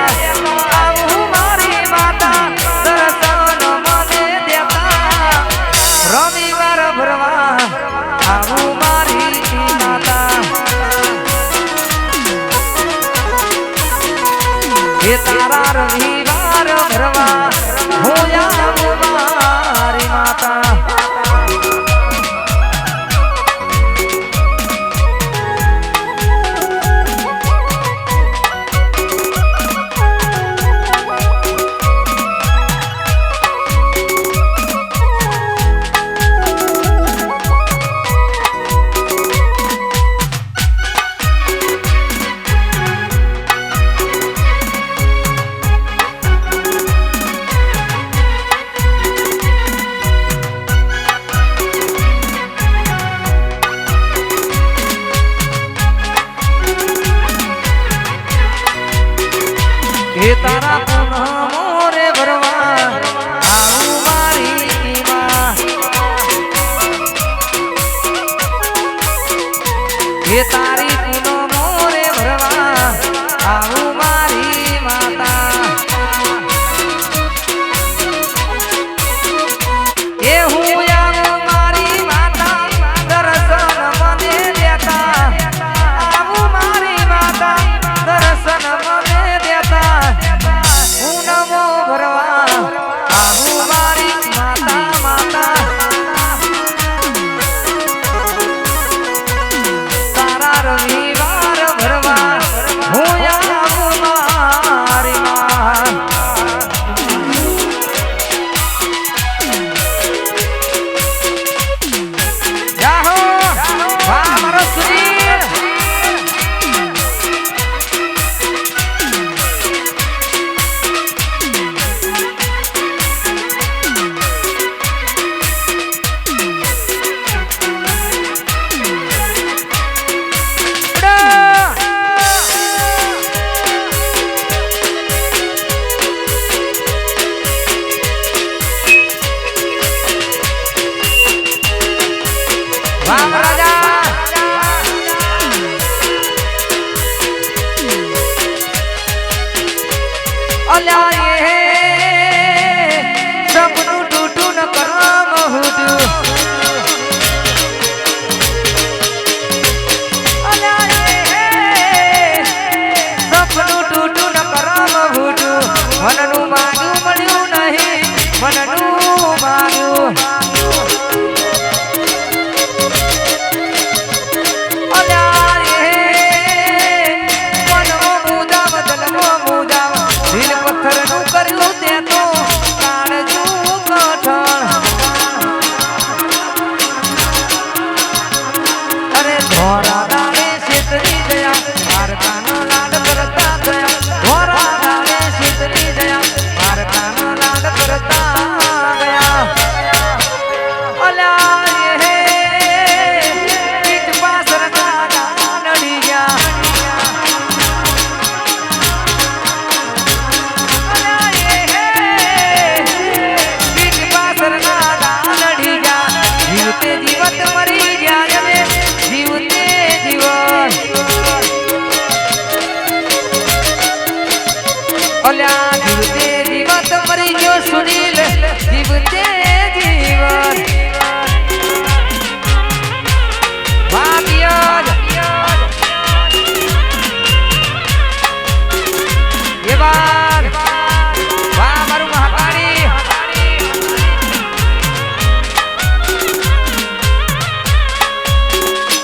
Speaker 1: આવું મારી માતા દર્શન મને દેતા રવિવાર ભરવા આવું મારી માતા એ તારા રવિવાર ભરવા હું આવું મારી માતા એ તારા પુનઃ મોરે ભરવા આવું મારી માં એ તારી પુનઃ મોરે ભરવા આવું મારી માતા એ હું આવું મારી માતા દર્શન મને દેતા આવું મારી માતા દર્શન મને દેતા હું નમો ભરવા આવું મારી માતા માતા તારા રવિવાર ભરવા હું આવું મારી માં જાહો વાહ મારો સુરીર અલ્યા એ સપનું તૂટું ન કરવા ઓલ્યા જીવતે જીવત મરી ગયો સુનીલ જીવતે જીવત વાપિયા એવાન વાહ મારું મહાકાળી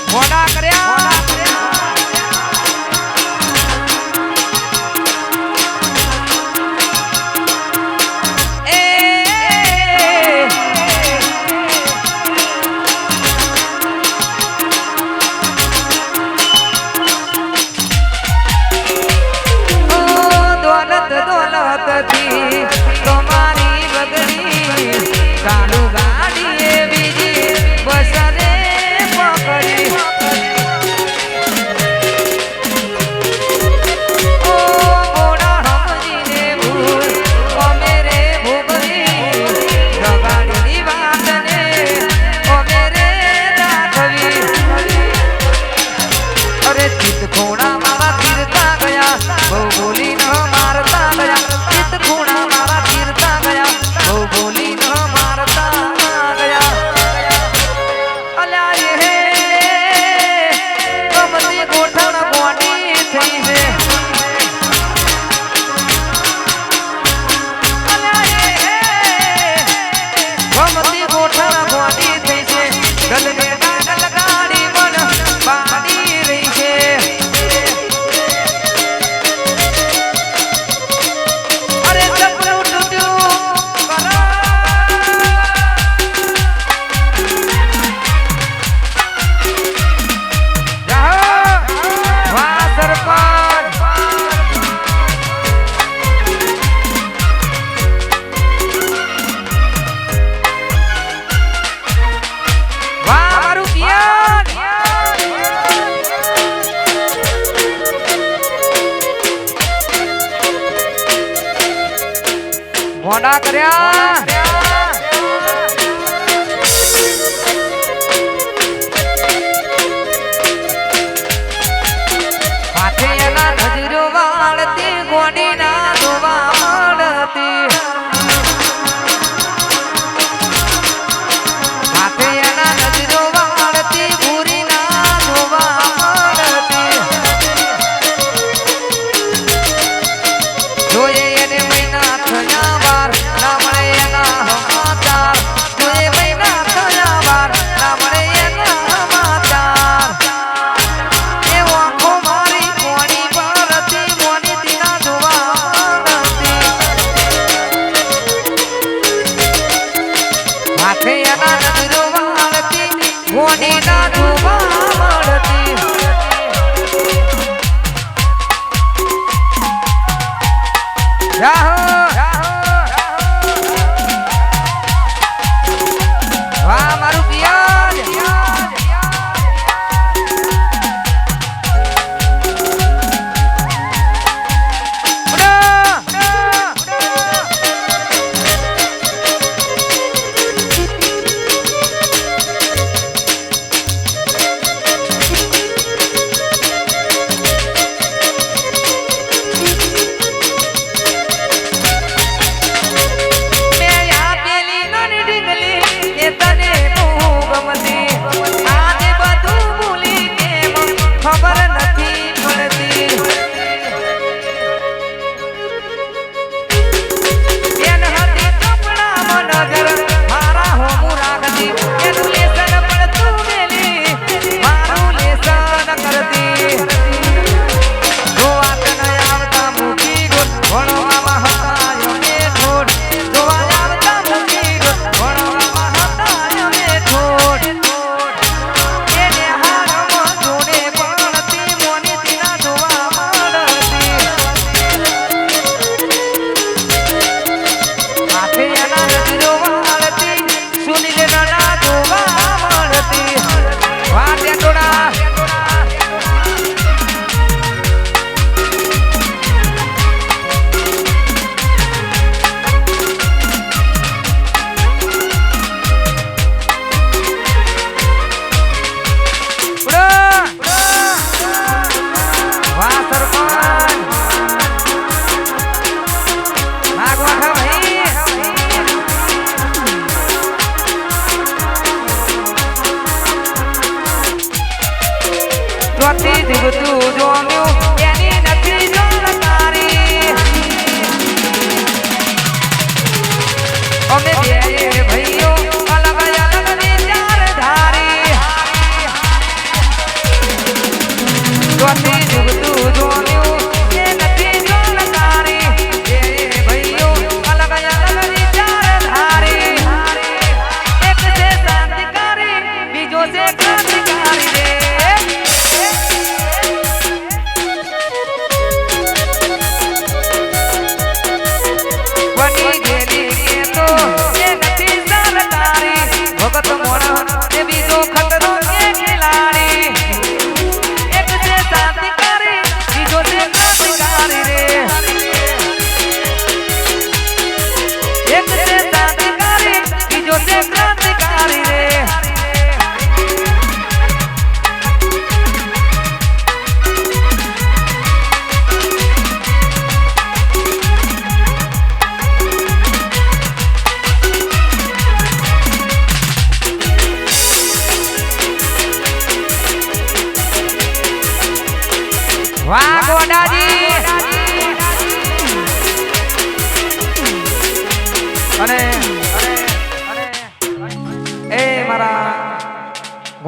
Speaker 1: મોડા કર્યા તમારી બગડી ચાલુ ગાડી બીજી બસરે પકડી ઓ મોડા સમજીને ભૂલ અમે રે ભૂગવી રગાડીની વાતને અમે રે રાખવી અરે ચિત્ત ખૂણા મારા તીરતા ગયા બહુ બોલી ન મારતા ગયા ખૂણા મારા તીરતા ગયા બહુ બોલી ન મારતા ગયા અલ્યા એ કમતી ગોઠણ ગોડી થઈ છે અલ્યા એ કમતી ગોઠણ ગોડી થઈ છે ગલને ડાગલ ગાડી મન બાડી રહી છે મોડા કર્યા પાછે એના નજરો વાળતી ગોડી ના ધોવા મળતી પાછે એના નજરો વાળતી ભૂરી ના ધોવા મળતી જોઈએ એને મહિના થયા ના મળે એના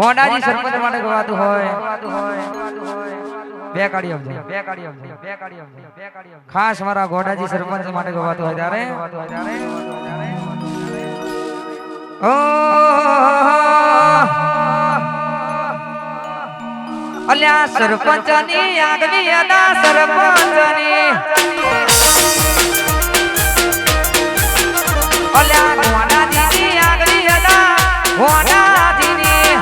Speaker 1: હોનાજી સરપંચ માટે ગવાતું હોય બે કાઢી ખાસ મારા ગોડાજી સરપંચ માટે ગવાતું હોય ત્યારે ઓ અલ્યા સરપંચની આગની અદા સરપંચની અલ્યા ગોડાજીની આગની અદા ગોડાજીની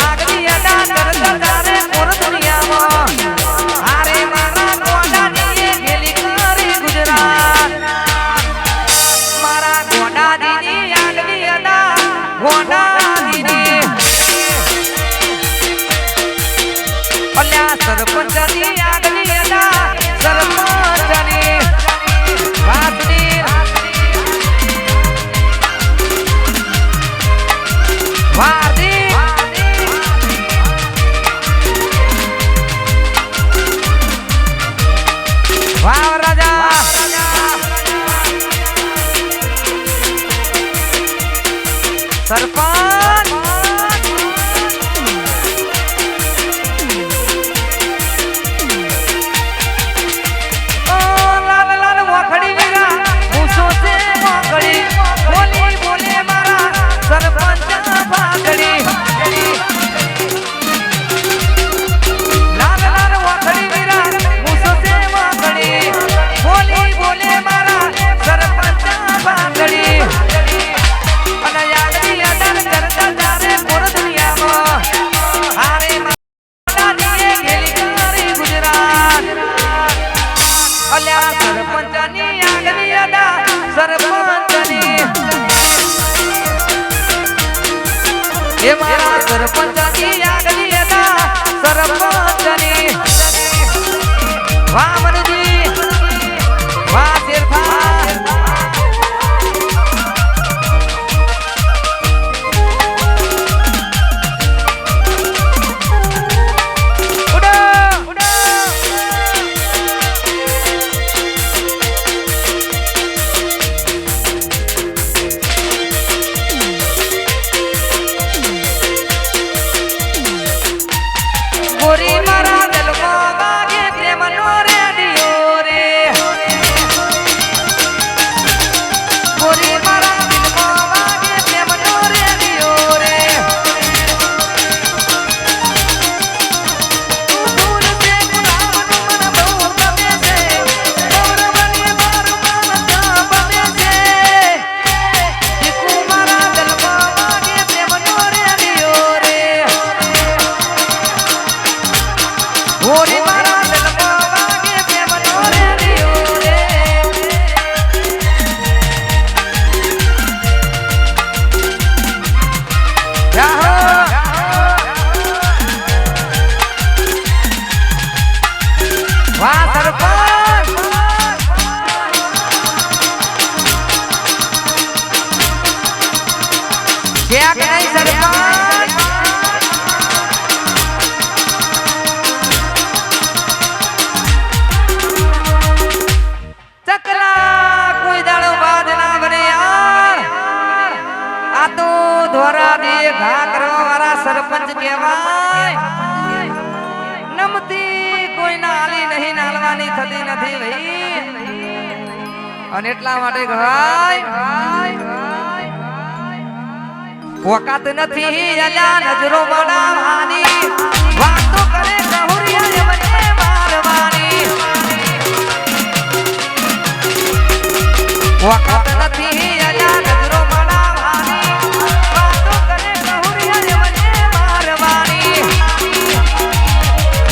Speaker 1: આગની અદા સરદારે પૂર દુનિયામાં હારે મારા ગોડાજીએ ગેલી કરી ગુજરાત મારા ગોડાજીની આગની અદા ગોડાજીની અલ્યા સરપંચની આગની અદા સરપંચની વાતની વાદી વાવ રાજા સરપંચ ये मारा सरपंचनी आगली अदा सरपंचनी वाह मनुजी वाह शेरफा उड़ो उड़ो गोरी मारा दिल को बागे प्रेम नो रेडियो रे गोरी मारा दिल को बागे प्रेम नो रेडियो रे तू दूर से गुलाब मन बहु गमे से और बनी मारू मन जा बने से दिखू मारा दिल को बागे प्रेम नो रेडियो रे गोरी मारा दिल को बागे प्रेम नो रेडियो रे जाहो वाह सरपंच क्या कि नहीं सरपंच चकला कोई दाड़ो बाज ना बने यार आ तो द्वारा दे घा करवा वाला सरपंच कहेवाय नमती कोई नाली नहीं नालवानी थती નથી ભાઈ અને એટલા માટે ગવાય વખત નથી અલ્યા નજરો બનાવવાની વાતો કરે કહુરિયા મને મારવાની वक़्त नहीं अल्लाह नजरो बनावानी बातों करे कहूरिया मने मारवानी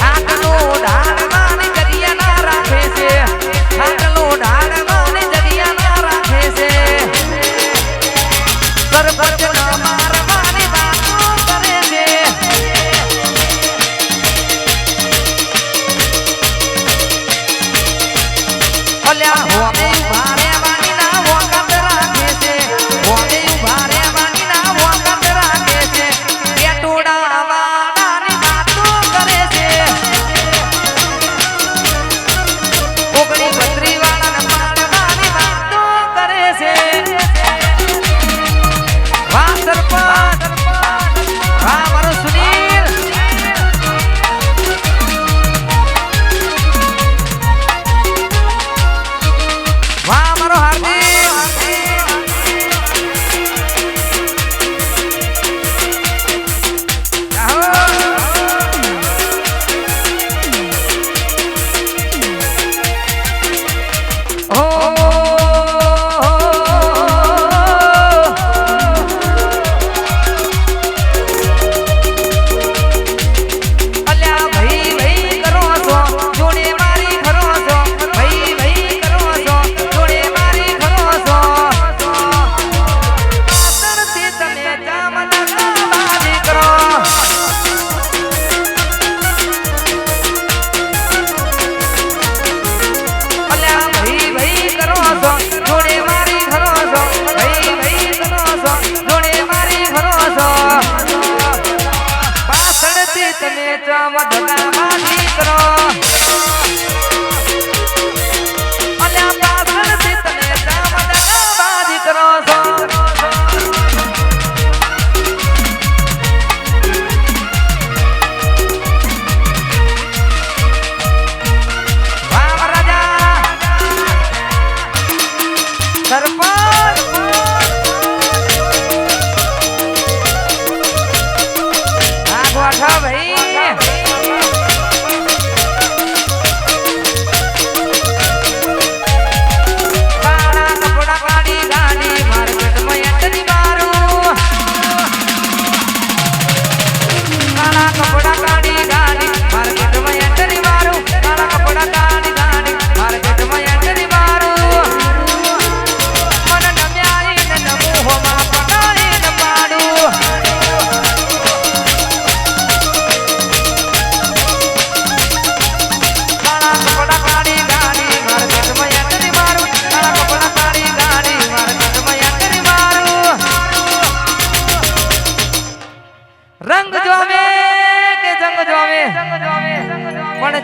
Speaker 1: हाथलो ढाळवानी जगिया ना राखे से हाथलो ढाळवानी जगिया ना राखे से सरपंच ना मारवानी बातों करे से अल्लाह होवे भारे મઢડામાં દીકરો અને પાછળથી તને મઢડામાં દીકરો છો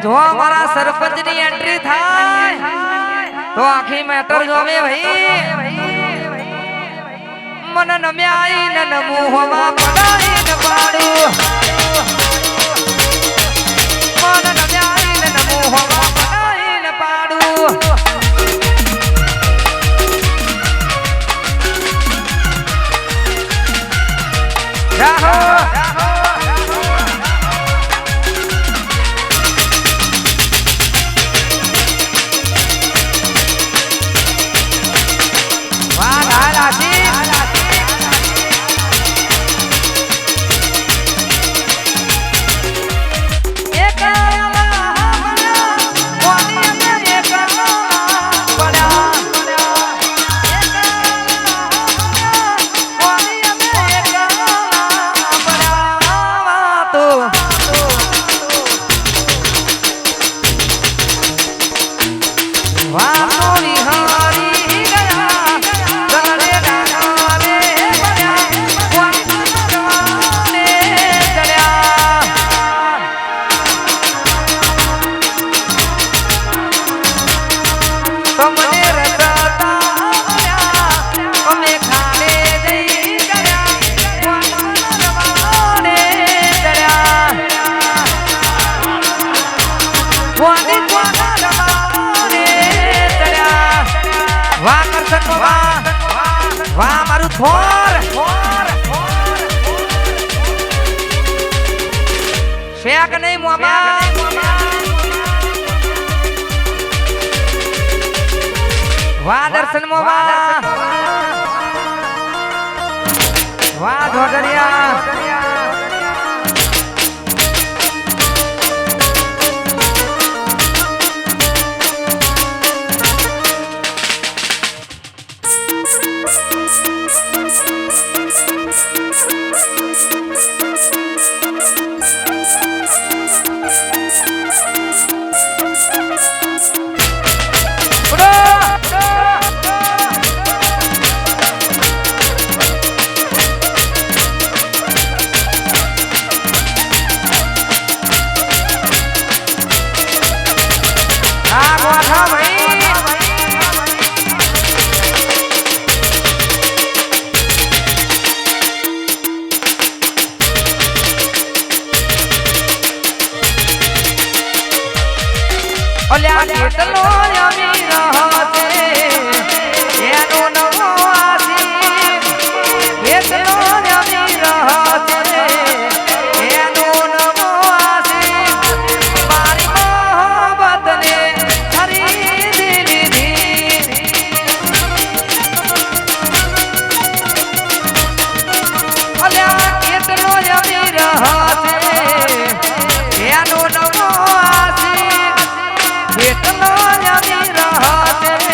Speaker 1: જો મારા સરપંચ ની એન્ટ્રી થાય તો આખી મેટર જોવે ભાઈ મન નમ્યાઈ ન નમુહમાં પડાઈ ન પાડું મન નમ્યાઈ ન નમુહમાં પડાઈ ન પાડું રાહો વાહ મારું થોર શેક નહીં મોમા વાહ દર્શન મોમા વાહ ધોગરિયા ઓલ્યા કેટલો યમી રહતે એનો નવો આસી કેટલો યમી રહતે એનો નવો આસી મારી મોહબ્બતને ખરીદી લીધી ઓલ્યા કેટલો યમી રહતે એનો નવો આસી કેટલો યમી રહતે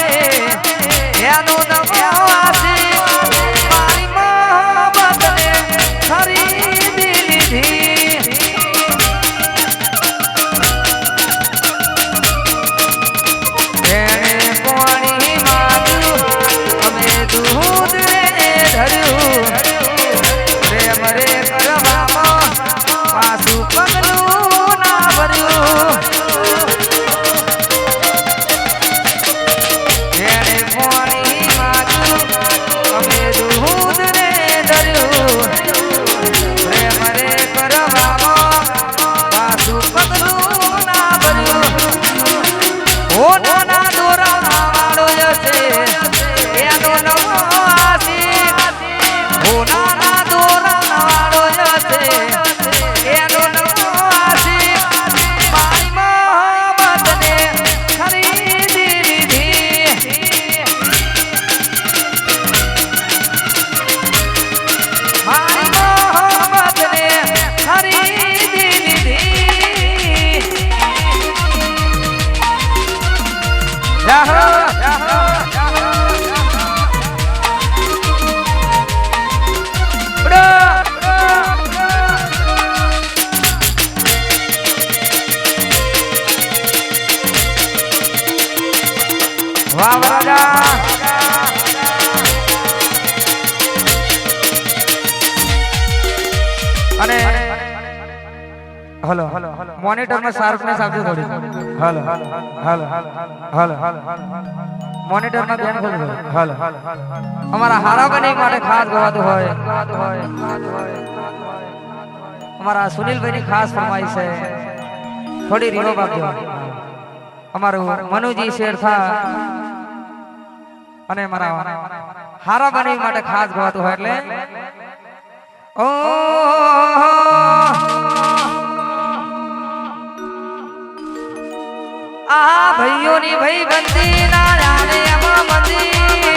Speaker 1: વાહ વરાજા અને હલો મોનિટર માં શાર્પનેસ આપજો થોડી હલો મોનિટર માં બેન ખોલો હલો અમારા હારા બની માટે ખાસ ગવાતું હોય અમારા સુનિલભાઈ ની ખાસ ફરમાઈશ છે થોડી રીવો આપજો અમારું મનુજી શેરથા અને મારા હારા બની માટે ખાસ ગવાતું હોય એટલે ઓ આ ભાઈઓની ભાઈ બંદી ના જાણે એમાં મંદી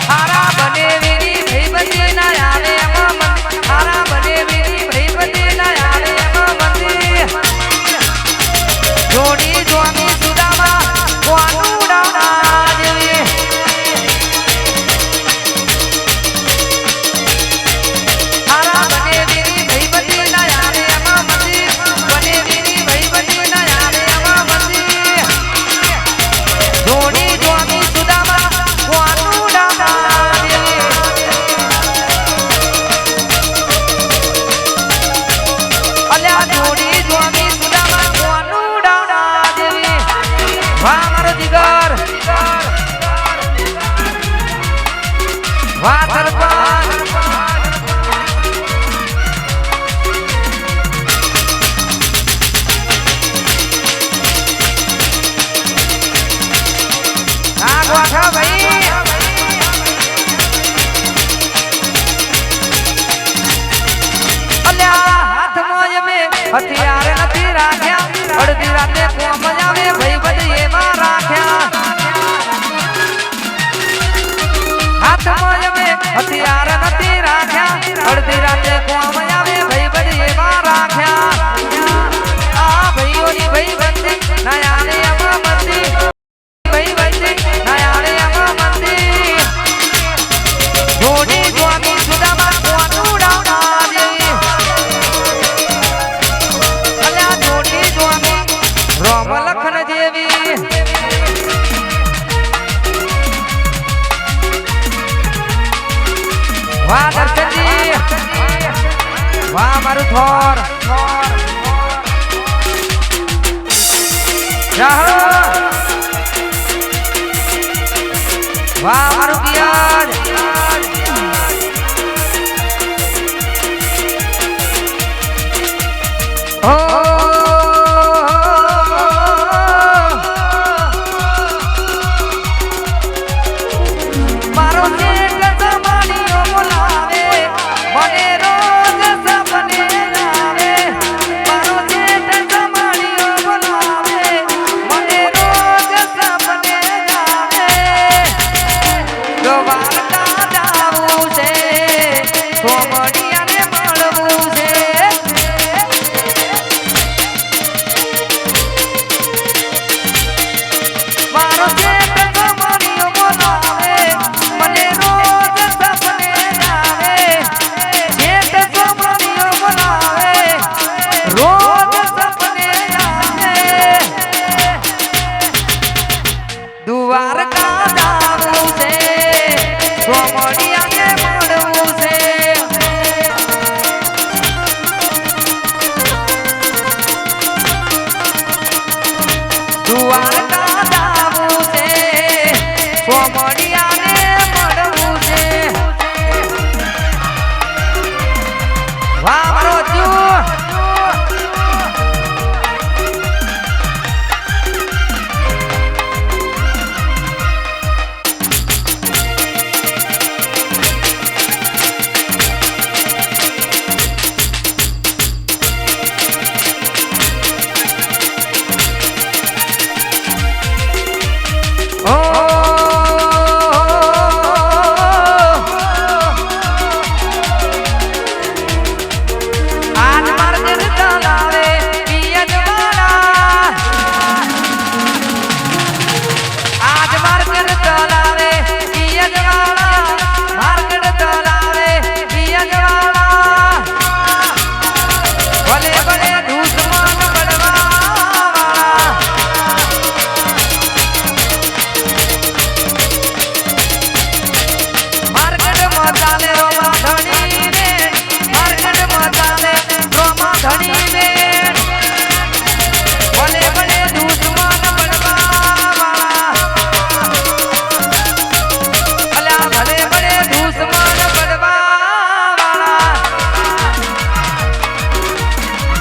Speaker 1: હારા બને વીરી ભાઈ બંદી ના જાણે એમાં મંદી હારા બને વીરી ભાઈ બંદી ના જાણે એમાં મંદી જોડી જોની સુદામા કોનું ડાડા જેવી હારા બને વીરી ભાઈ બંદી ના જાણે એમાં મંદી બને વીરી ભાઈ બંદી ના જાણે એમાં મંદી જોડી જોની સુદામા કોનું ડાડા જેવી અલ્યા જોડી જોની સુદામા કોનું ડાડા જેવી વાહ મારો જીગર વાહ સરપંચ આ ગોઠા ભાઈ અલ્યા હાથમાં જમે હથિયાર નથી રાખ્યા અડધી રાતે કોમ આવે ભાઈ બધી એમાં રાખ્યા હાથમાં જમે હથિયાર નથી રાખ્યા અડધી રાતે કોમ આવે ભાઈ બધી એમાં રાખ્યા આ ભાઈઓની ભાઈ બંદી ના આને એમાં મંદી ભાઈ બંદી ના આને એમાં મંદી જોડી જોની સુદામા કોનું ડાડા જેવી અલ્યા જોડી જોની રોમ લખન જેવી વાહ દર્શનજી વાહ મારું થોર વાહ મારું પિયાજ ઓ મારો જેટ સમાણીઓ બોલાવે મને રોજ સપને આવે મારો જેટ સમાણીઓ બોલાવે મને રોજ સપને આવે જો વાર્તા જાવું છે સોમડિયાને મળવું છે મારો જેટ સમાણીઓ બોલાવે મને રોજ સપને આવે જેટ સમાણીઓ બોલાવે રોજ સપને આવે દ્વારકા જાવું છે સોમડિયાને મળવું છે દ્વારકા જાવું છે સોમડિયાને મળવું છે વાહ મારો જુ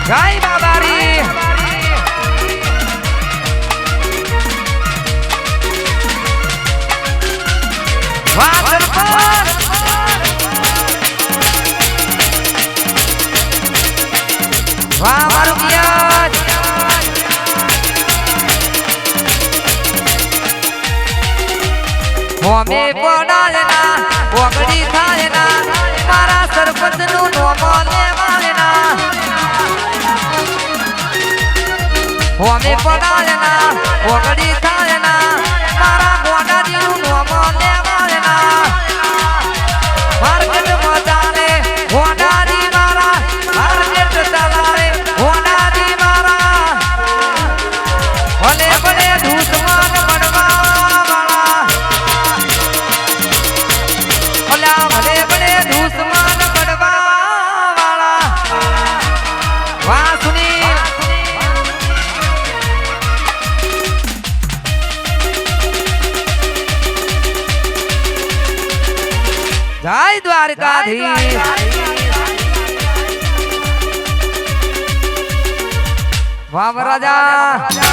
Speaker 1: જય બાબારી વાહ સરપંચ વાહ મારું પિયાજ હોમે પડાયના ઓગડી થાયના મારા સરપંચ નું નોમો લેવાયના હોમે પડાયના ઓગડી થાયના મારા ગોડાજી નું નોમો લેવાયના માર્કેટ મજાને ગોડાજી મારા માર્કેટ ચલાવે ગોડાજી મારા ભલે ભલે દુશ્મન બનવા ભલે ભલે દુશ્મન પડવા વાળા વાહ સુની જય દ્વારકાધીશ વાહ રાજા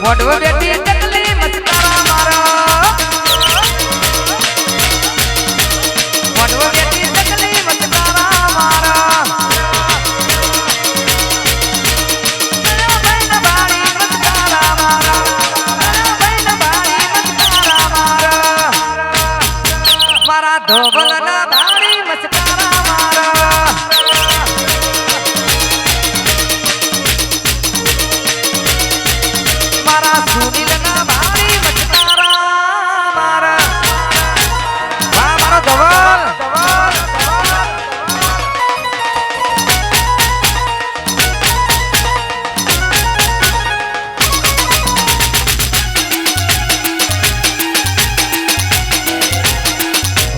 Speaker 1: મોઢો બેટી ટકલી મસ્કારા મારો મોઢો બેટી ટકલી મસ્કારા મારો ભાઈ ના બાળી મસ્કારા મારો ભાઈ ના બાળી મસ્કારા મારો મારા ધોબલ ના બાળી મસ્કારા મારો મારા સુનિલ ના ભારી મચકારા મારા વાહ મારો ધવલ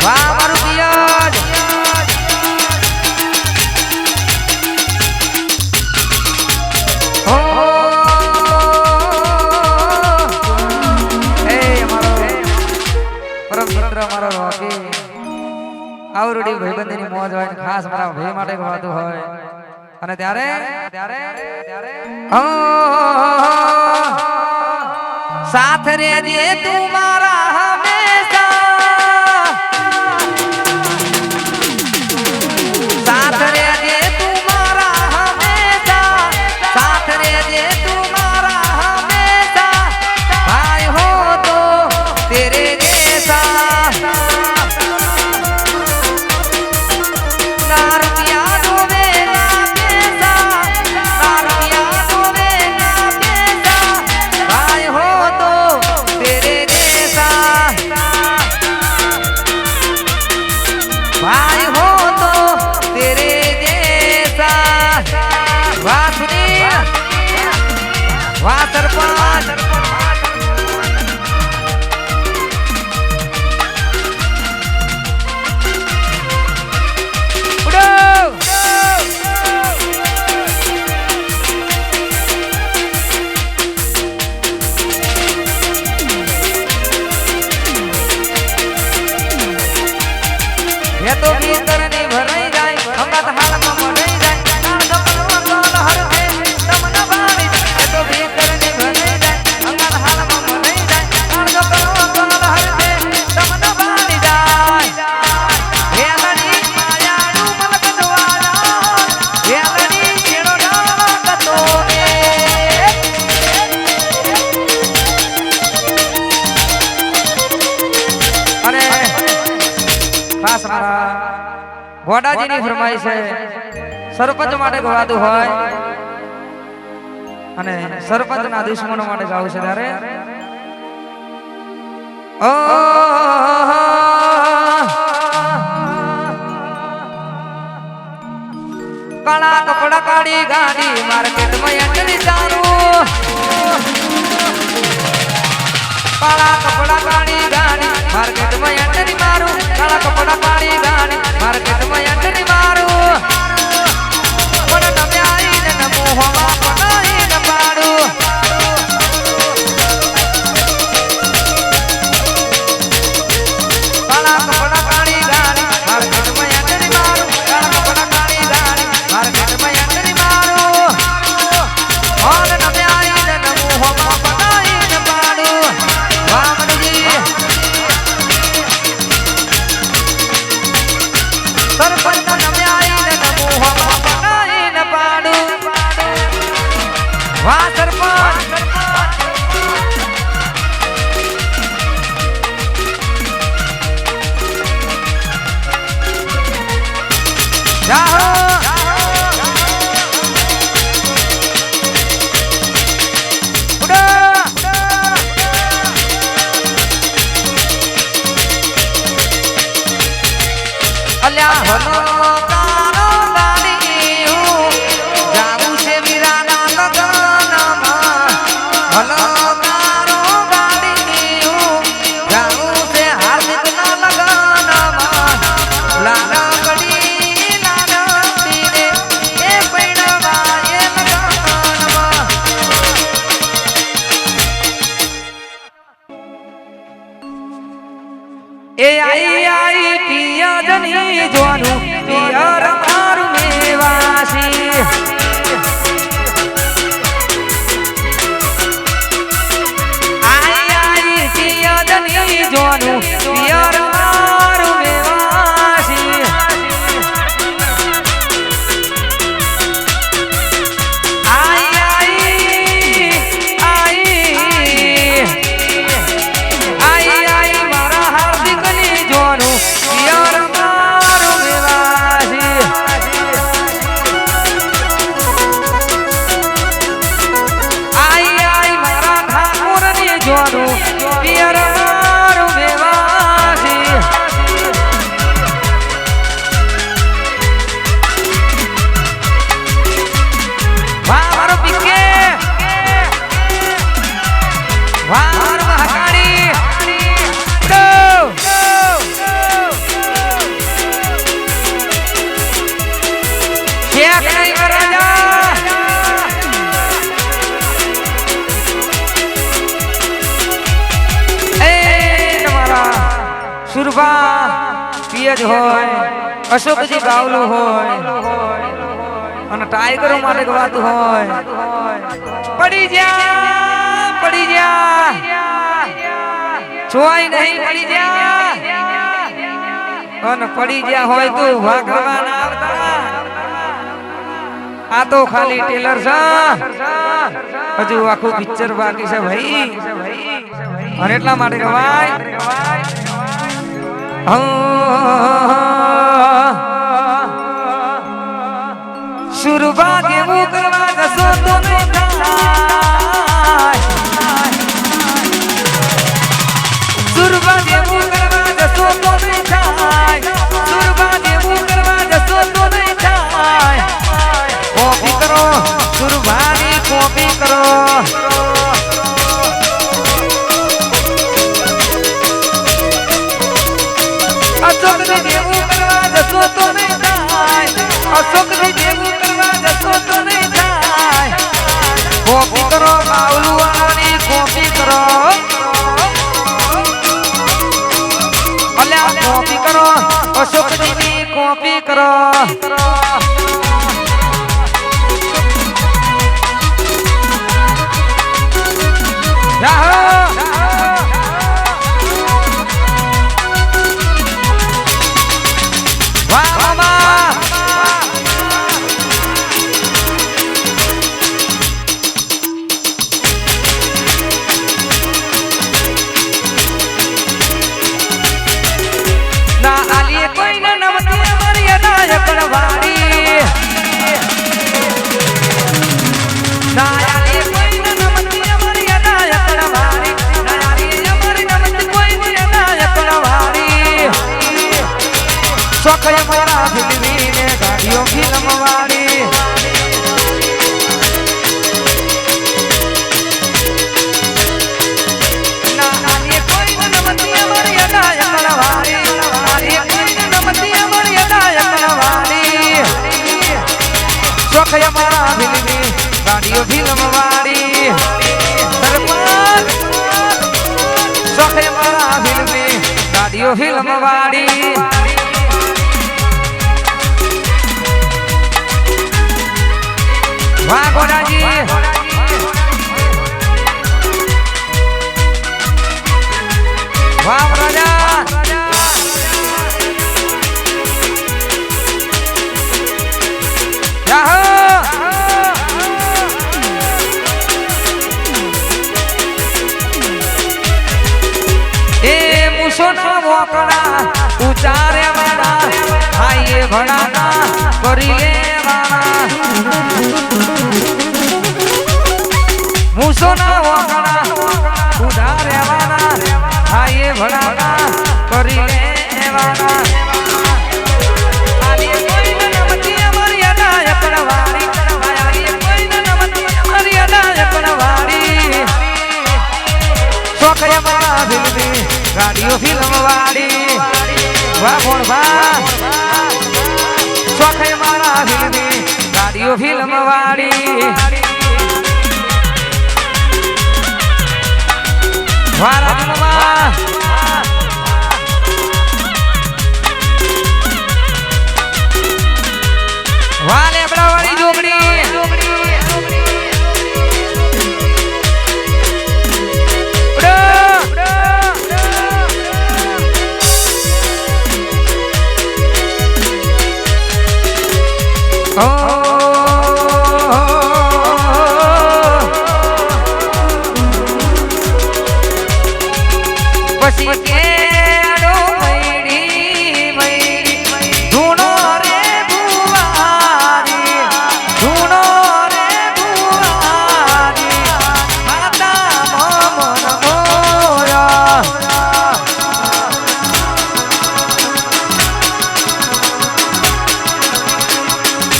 Speaker 1: વાહ મારું પિયાજ મારો રોકી આવડી ભાઈબંધીની મોજ હોય ખાસ મારા ભાઈ માટે ગાતું હોય અને ત્યારે સાથ રેજે તું મારા હંમેશા સાથ રેજે તું મારા હંમેશા સાથ રેજે તું મારા હંમેશા ભાઈ હો તો તેરે ये तो भीतर नहीं भराई जाए हमरा त हाल में मरई जाए कान गपलवा कोन हरते तम न भारी ये तो भीतर नहीं भराई जाए हमरा त हाल में मरई जाए कान गपलवा कोन हरते तम न भारी जाए हे लड़ी मायाडू मन कटवाला हे लड़ी केड़ो डावा कतो ने अरे खास मारा ગોડાજીની ફરમાઈશ છે સરપંચ માટે ગવાતું હોય અને સરપંચના દુશ્મનો માટે ગાવું છે ત્યારે કાળા કપડા કાળી ગાડી માર્કેટમાં એન્ટ્રી સારું કાળા કપડા કાળી ગાડી માર્કેટમાં એન્ટ્રી મારું કાળા કપડા કાળી ગાડી માર્કેટમાં એન્ટ્રી મારું પણ તમે આવીને નમો હવા બનાવીને પાડું કાળા કપડા કાળી ગાડી માર્કેટમાં એન્ટ્રી મારું કાળા કપડા કાળી ગાડી માર્કેટમાં એન્ટ્રી મારું ઓલ તમે આવીને નમો હવા બનાવીને પાડું વામનજી સરપંચ તમે આવીને નમો હવા બનાવીને પાડું વાહ સરપંચ જાહો અલ્યા હલો તારો ગાડી જાવું છે વીરાના લગનમાં હલો તારો ગાડી જાવું છે હાર્દિકના લગનમાં લાલા ગડી લાલા પીને એ પૈણવા એ લગનમાં એ આઈ પિયરની જોનું પિયર મારું મેવાસી આઈ પિયરની જોનું પિયર મારું મેવાસી આઈ મારા હાર્દિકની જોનું પિયર મારું મેવાસી આઈ મારા ઠાકોરની જોનું પિયર મારું મેવાસી વાહ મારો પીકે વાહ મારો મહાકાળી ચેક નહીં કરે જા એ તમારા સુરભા પિયજ હોય અશોકજી બાવલું હોય અને ટાઈગરો માટે ગવાતું હોય પડી જા જોઈ નહીં પડી જા અને પડી ગયા હોય તો ઉભા કરવા ના આવતા આ તો ખાલી ટેલર છે હજુ આખું પિક્ચર બાકી છે ભાઈ અને એટલા માટે કહેવાય સુરભા કેવું કરવા જશો તો નહીં થાય સુરભા કેવું કરવા જશો તો નહીં થાય સુરભા કેવું કરવા જશો તો નહીં થાય કોપી કરો સુરભાની કોપી કરો અશોકની જેવું કરવા જશો તો નહીં થાય અશોકની જેવું કરવા જશો તો નહીં મારા ફિલ્મી ગાડીઓ ફિલ્મ વાળી સરપંચ શોખે મારા ફિલ્મી ગાડીઓ ફિલ્મ વાળી વાહ ગોડાજી વાહ રાજા સોના મોકળા ઉચારે વાળા આયે ભણાના કરી લેવાના મુસોના મોકળા ઉધારે વાળા આયે ભણાના કરી લેવાના આલી કોઈ નમતી મર્યાદા એકડવાડી આલી કોઈ નમતી મર્યાદા એકડવાડી સોખય મારા ભીલવી ગાડીઓ ફિલ્મ વાળી વાહ કોણ વાહ શોખે મારા ફિલ્મી ગાડીઓ ફિલ્મ વાળી વાહ રાજમાં વાહ લેબડા વાળી જોગડી પછી કેડો મૈડી મૈડી ધૂણો રે ભુવારી ધૂણો રે ભુવારી માતા મન મોરા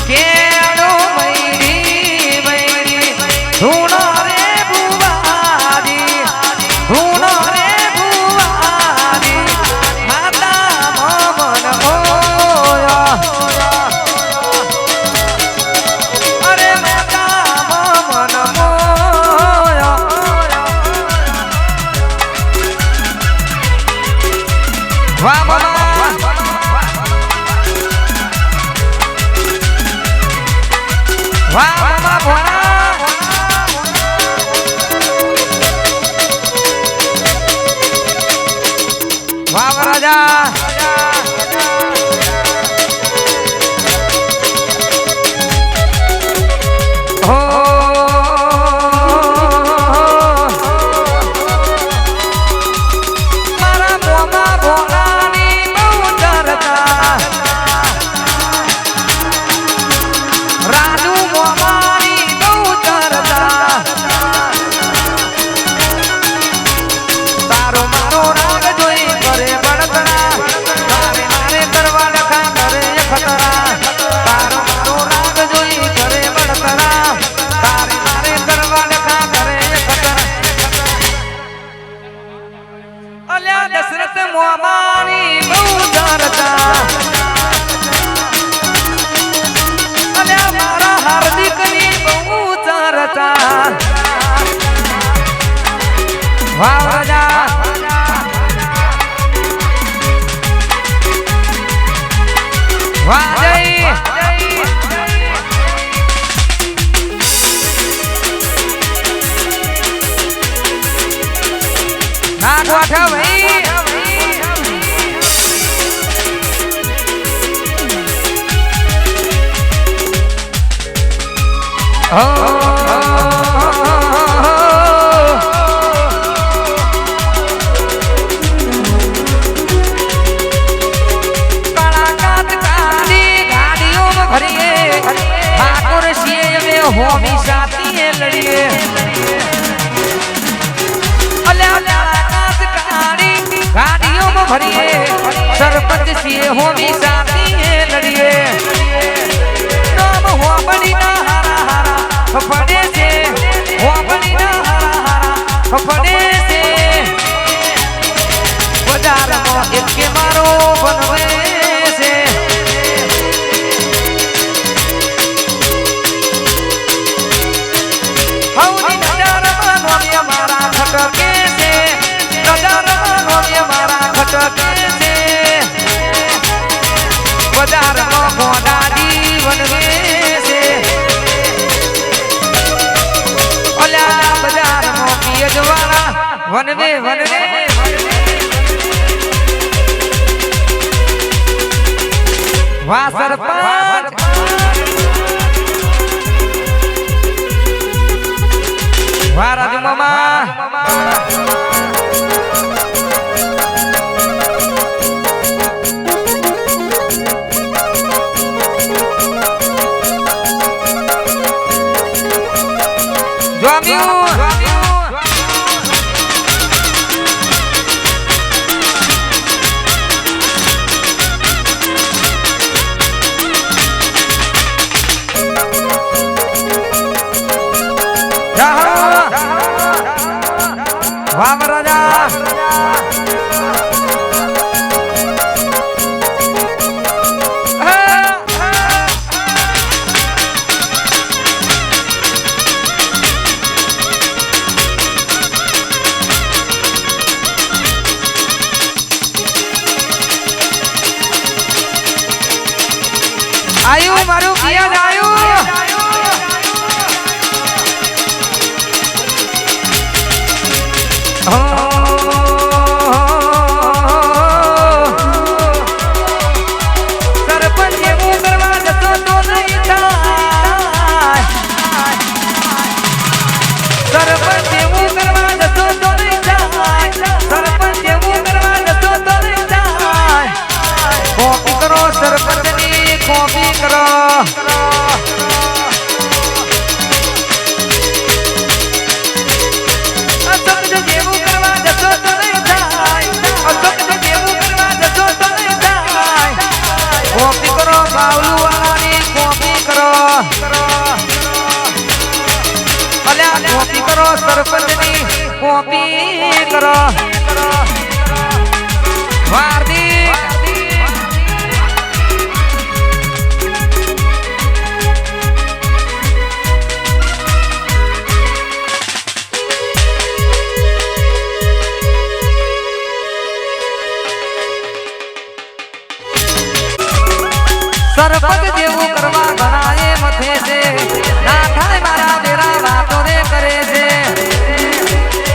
Speaker 1: કેડો મૈડી મૈડી ધૂણો રે ભુવારી ધૂણો વાહ મામા ભોળા વાહ રાજા દશરથ મોમાની બહુ ચર્ચા અલ્યા મારા હાર્દિકની બહુ ચર્ચા વાહ રાજા વાહ જય ના ગોઠા ભાઈ હોમી સાથી લડીએ ગાડીઓમાં ભરીએ સરપંચ છીએ હોમી સાથી લડીએ નામ હોબડીના હારા હારા ફડે છે હોબડીના હારા હારા ફડે છે બજારમાં એક મારો બનવે છે વનવે વનવે વાહ સરપંચ વાહ રાજુ મામા વાહ રાજા આયુ મારું કિયા જાયું સરપંચ એવું કરવા જતો તો નહીં થાય સરપંચ એવું કરવા જતો તો નહીં થાય સરપંચ એવું કરવા જતો તો નહીં થાય કોપી કરો સરપંચની કોપી કરો કોપી કરો સરપંચની કોપી કરો વારદી સરપંચ જેવું કરવા ઘણાએ મથે છે ના થાય મારા બેરા વાતો રે કરે છે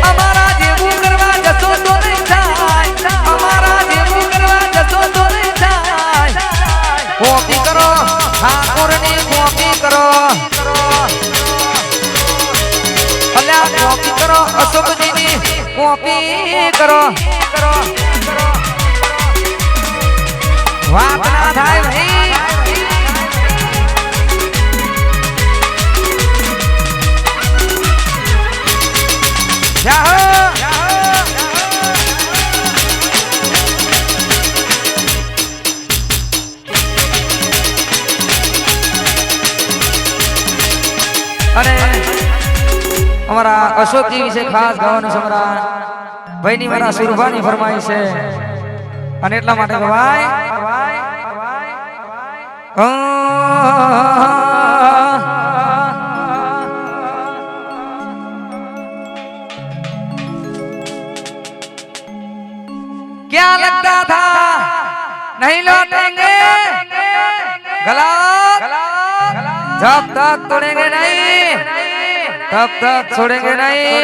Speaker 1: અમારા જેવું કરવા જતો તો નહીં થાય અમારા જેવું કરવા જતો તો નહીં થાય કોપી કરો ઠાકોરની કોપી કરો અલ્યા કોપી કરો અશોકજીની કોપી કરો વાત ના થાય ભાઈ અને અમારા અશોકજી વિશે ખાસ ગાવાનું છે અમારા ભાઈની મારા સુરભાની ફરમાઈ છે અને એટલા માટે ભાઈ क्या लगता था नहीं लौटेंगे गलत जब तक तोड़ेंगे नहीं तब तक छोड़ेंगे नहीं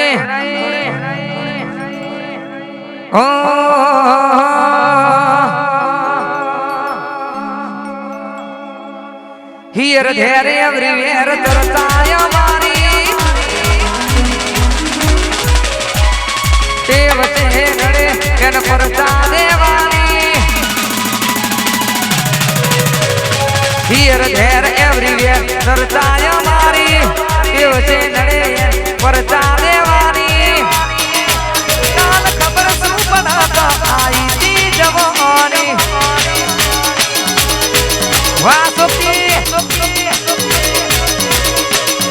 Speaker 1: Here, there, everywhere, चर्चा हमारी टेव से घड़े एन परचा देवानी Here, there, everywhere, चर्चा हमारी टेव से घड़े एन परचा देवानी काल खबर सुन बनाता आई थी जवानी वासुकी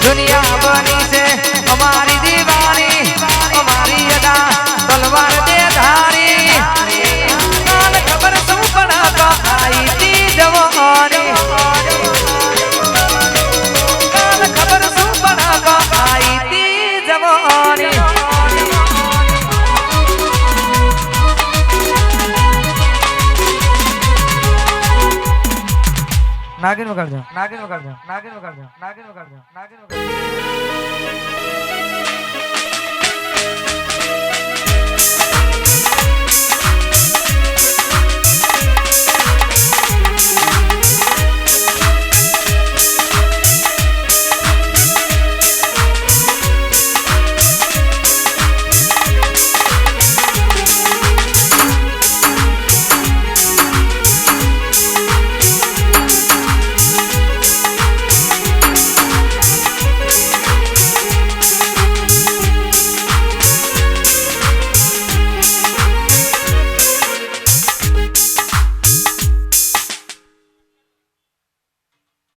Speaker 1: दुनिया बनी से हमारी दीवानी हमारी अदा तलवार दे धारी काल खबर सुन बनाता आई थी जवानी काल खबर सुन बनाता आई थी जवानी नागिन वगाड़ दो नागिन वगाड़ दो नागिन वगाड़ दो नागिन वगाड़ दो नागिन वगाड़ दो